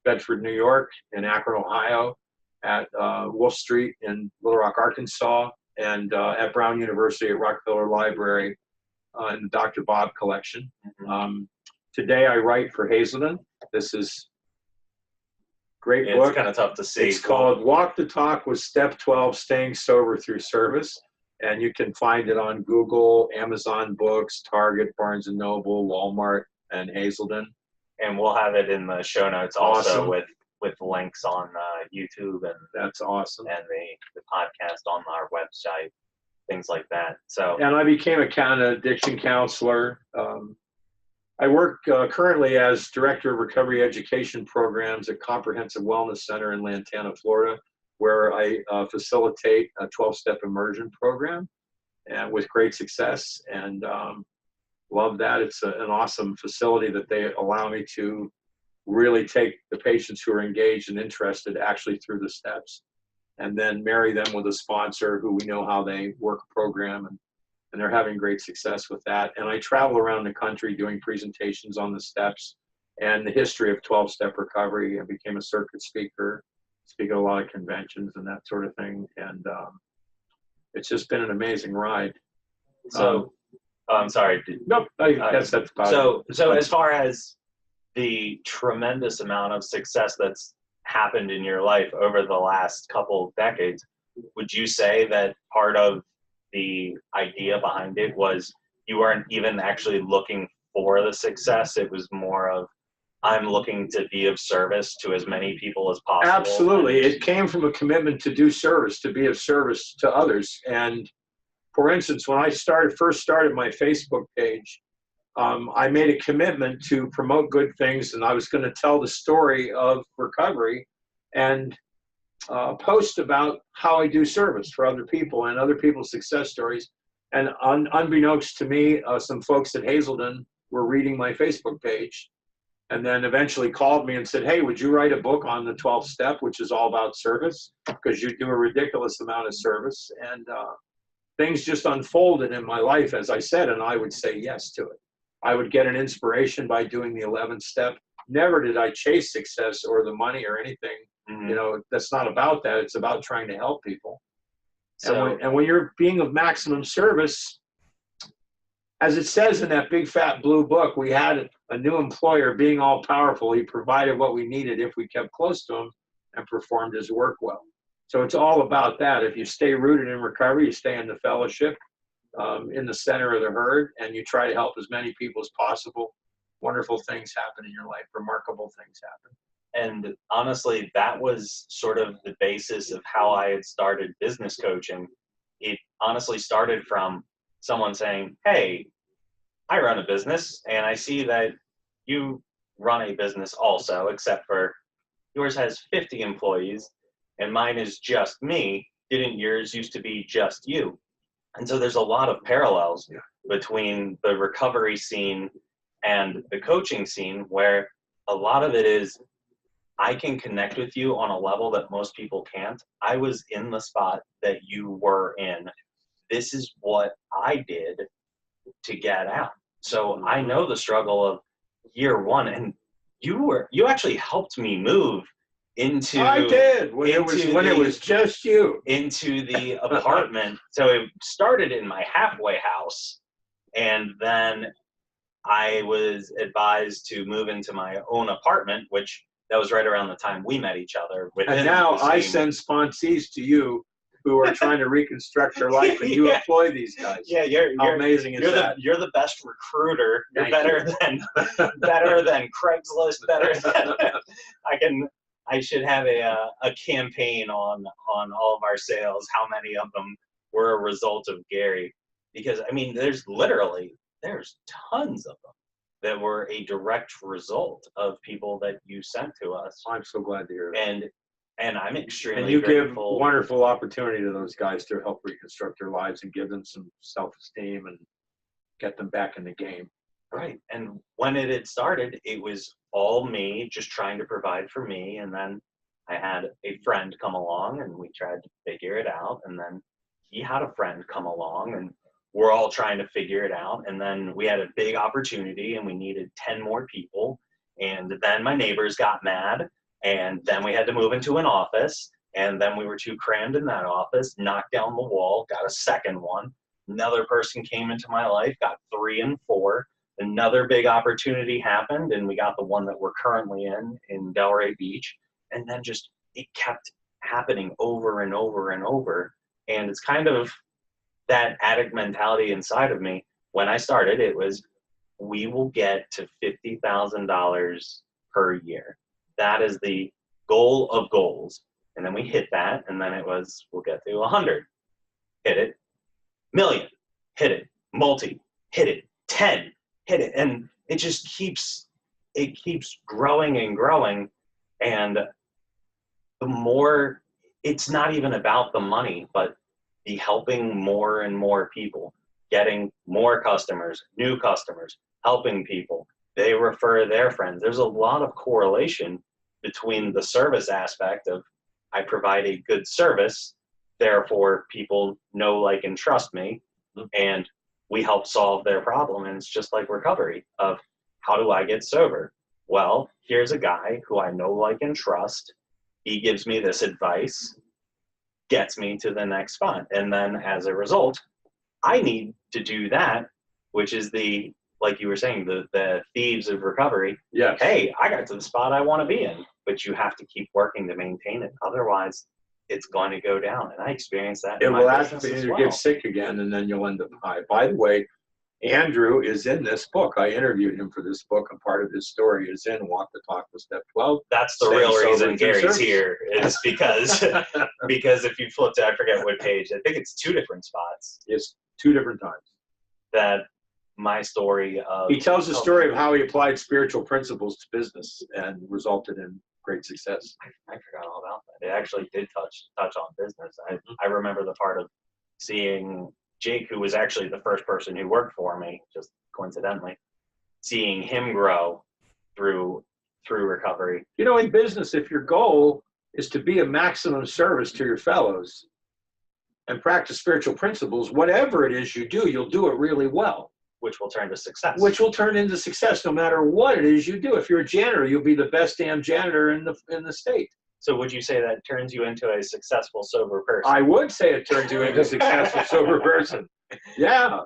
Bedford, New York, in Akron, Ohio, at Wolf Street in Little Rock, Arkansas, and at Brown University at Rockefeller Library in the Dr. Bob collection. Today I write for Hazelden. This is a great book. It's kind of tough to see. It's called Walk the Talk with Step 12, Staying Sober Through Service. And you can find it on Google, Amazon Books, Target, Barnes & Noble, Walmart, and Hazelden. And we'll have it in the show notes also with links on YouTube and that's awesome. And the podcast on our website, things like that. So and I became an addiction counselor. I work currently as director of recovery education programs at Comprehensive Wellness Center in Lantana, Florida, where I facilitate a 12-step immersion program, and with great success, and love that. It's an awesome facility that they allow me to really take the patients who are engaged and interested actually through the steps, and then marry them with a sponsor who we know how they work a program, and they're having great success with that. And I travel around the country doing presentations on the steps and the history of 12-step recovery. I became a circuit speaker, speak at a lot of conventions and that sort of thing. And it's just been an amazing ride. So, I'm sorry. Nope, I guess that's about it. So as far as the tremendous amount of success that's happened in your life over the last couple decades, would you say that part of the idea behind it was you weren't even actually looking for the success? It was more of, I'm looking to be of service to as many people as possible? Absolutely. It came from a commitment to do service, to be of service to others. And for instance, when I first started my Facebook page, I made a commitment to promote good things, and I was going to tell the story of recovery and post about how I do service for other people and other people's success stories. And unbeknownst to me, some folks at Hazelden were reading my Facebook page, and then eventually called me and said, hey, would you write a book on the 12th step, which is all about service, because you do a ridiculous amount of service. And things just unfolded in my life, as I said, and I would say yes to it. I would get an inspiration by doing the 11th step. Never did I chase success or the money or anything. You know, that's not about that. It's about trying to help people. So, and when you're being of maximum service, as it says in that big fat blue book, we had a new employer being all powerful. He provided what we needed if we kept close to him and performed his work well. So it's all about that. If you stay rooted in recovery, you stay in the fellowship, in the center of the herd, and you try to help as many people as possible, wonderful things happen in your life. Remarkable things happen. And honestly, that was sort of the basis of how I had started business coaching. It honestly started from someone saying, hey, I run a business, and I see that you run a business also, except for yours has 50 employees, and mine is just me. Didn't yours used to be just you? And so there's a lot of parallels between the recovery scene and the coaching scene, where a lot of it is, I can connect with you on a level that most people can't. I was in the spot that you were in. This is what I did to get out. So I know the struggle of year one, and you actually helped me move into. I did when it was just you into the apartment. So it started in my halfway house, and then I was advised to move into my own apartment, which that was right around the time we met each other. And now I send sponsees to you who are trying to reconstruct their life, and you employ these guys. Yeah, how amazing is that? You're the best recruiter. You're Thank you. better than Craigslist. Better than I should have a campaign on all of our sales. How many of them were a result of Gary? Because I mean, there's literally there's tons of them that were a direct result of people that you sent to us. I'm so glad to hear that. And I'm extremely And you give grateful. wonderful opportunity to those guys to help reconstruct their lives and give them some self-esteem and get them back in the game. Right. And when it had started, it was all me just trying to provide for me. And then I had a friend come along and we tried to figure it out. And then he had a friend come along and we're all trying to figure it out. And then we had a big opportunity and we needed 10 more people. And then my neighbors got mad. And then we had to move into an office. And then we were too crammed in that office, knocked down the wall, got a second one. Another person came into my life, got 3 and 4. Another big opportunity happened, and we got the one that we're currently in Delray Beach. And then just it kept happening over and over and over. And it's kind of that addict mentality inside of me. When I started, it was, we will get to $50,000 per year. That is the goal of goals. And then we hit that, and then it was, we'll get to 100. Hit it. Million. Hit it. Multi. Hit it. 10. Hit it. And it just keeps growing and growing. And the more, it's not even about the money, but the helping more and more people, getting more customers, new customers, helping people. They refer their friends. There's a lot of correlation between the service aspect of I provide a good service, therefore people know, like, and trust me, and we help solve their problem. And it's just like recovery of how do I get sober? Well, here's a guy who I know, like, and trust. He gives me this advice, gets me to the next spot. And then as a result, I need to do that, which is the, like you were saying, the thieves of recovery. Yes. Hey, I got to the spot I want to be in, but you have to keep working to maintain it. Otherwise, it's going to go down. And I experienced that in my business as You well. get sick again, and then you'll end up high. By the way, Andrew is in this book. I interviewed him for this book, and part of his story is in Walk the Talk with Step 12. That's the Stay real sober reason through Gary's service. here, is because because if you flip to, I forget what page, I think it's 2 different spots, It's 2 different times. that my story of... He tells the story of how he applied spiritual principles to business and resulted in great success. I forgot all about that. It actually did touch on business. I remember the part of seeing Jake, who was actually the first person who worked for me, just coincidentally, seeing him grow through recovery. You know, in business, if your goal is to be a maximum service to your fellows and practice spiritual principles, whatever it is you do, you'll do it really well. Which will turn to success. Which will turn into success no matter what it is you do. If you're a janitor, you'll be the best damn janitor in the state. So would you say that turns you into a successful, sober person? I would say it turns you into a successful, sober person. Yeah.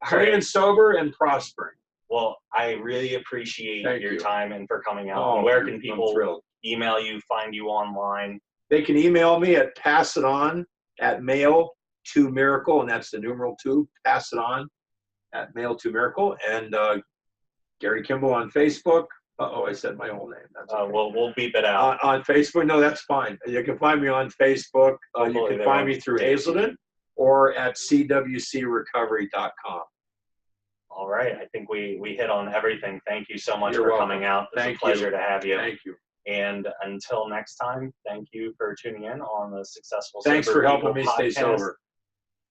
Clean and sober and prospering. Well, I really appreciate your time and for coming out. Oh, and where can people thrilled. email you, find you online? They can email me at passiton@mail2miracle, and that's the numeral 2, pass it on @mail2miracle, and Gary Kimball on Facebook. I said my whole name. That's okay. We'll beep it out. On Facebook, no, that's fine. You can find me on Facebook. You can find me through Hazelden or at cwcrecovery.com. All right. I think we hit on everything. Thank you so much You're for welcome. coming out. It's Thank a pleasure to have you. Thank you. And until next time, thank you for tuning in on the Successful Thanks Sober for helping People me stay podcast. sober.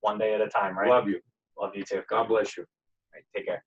One day at a time, right? Love you. Love you too. God bless you. All right, take care.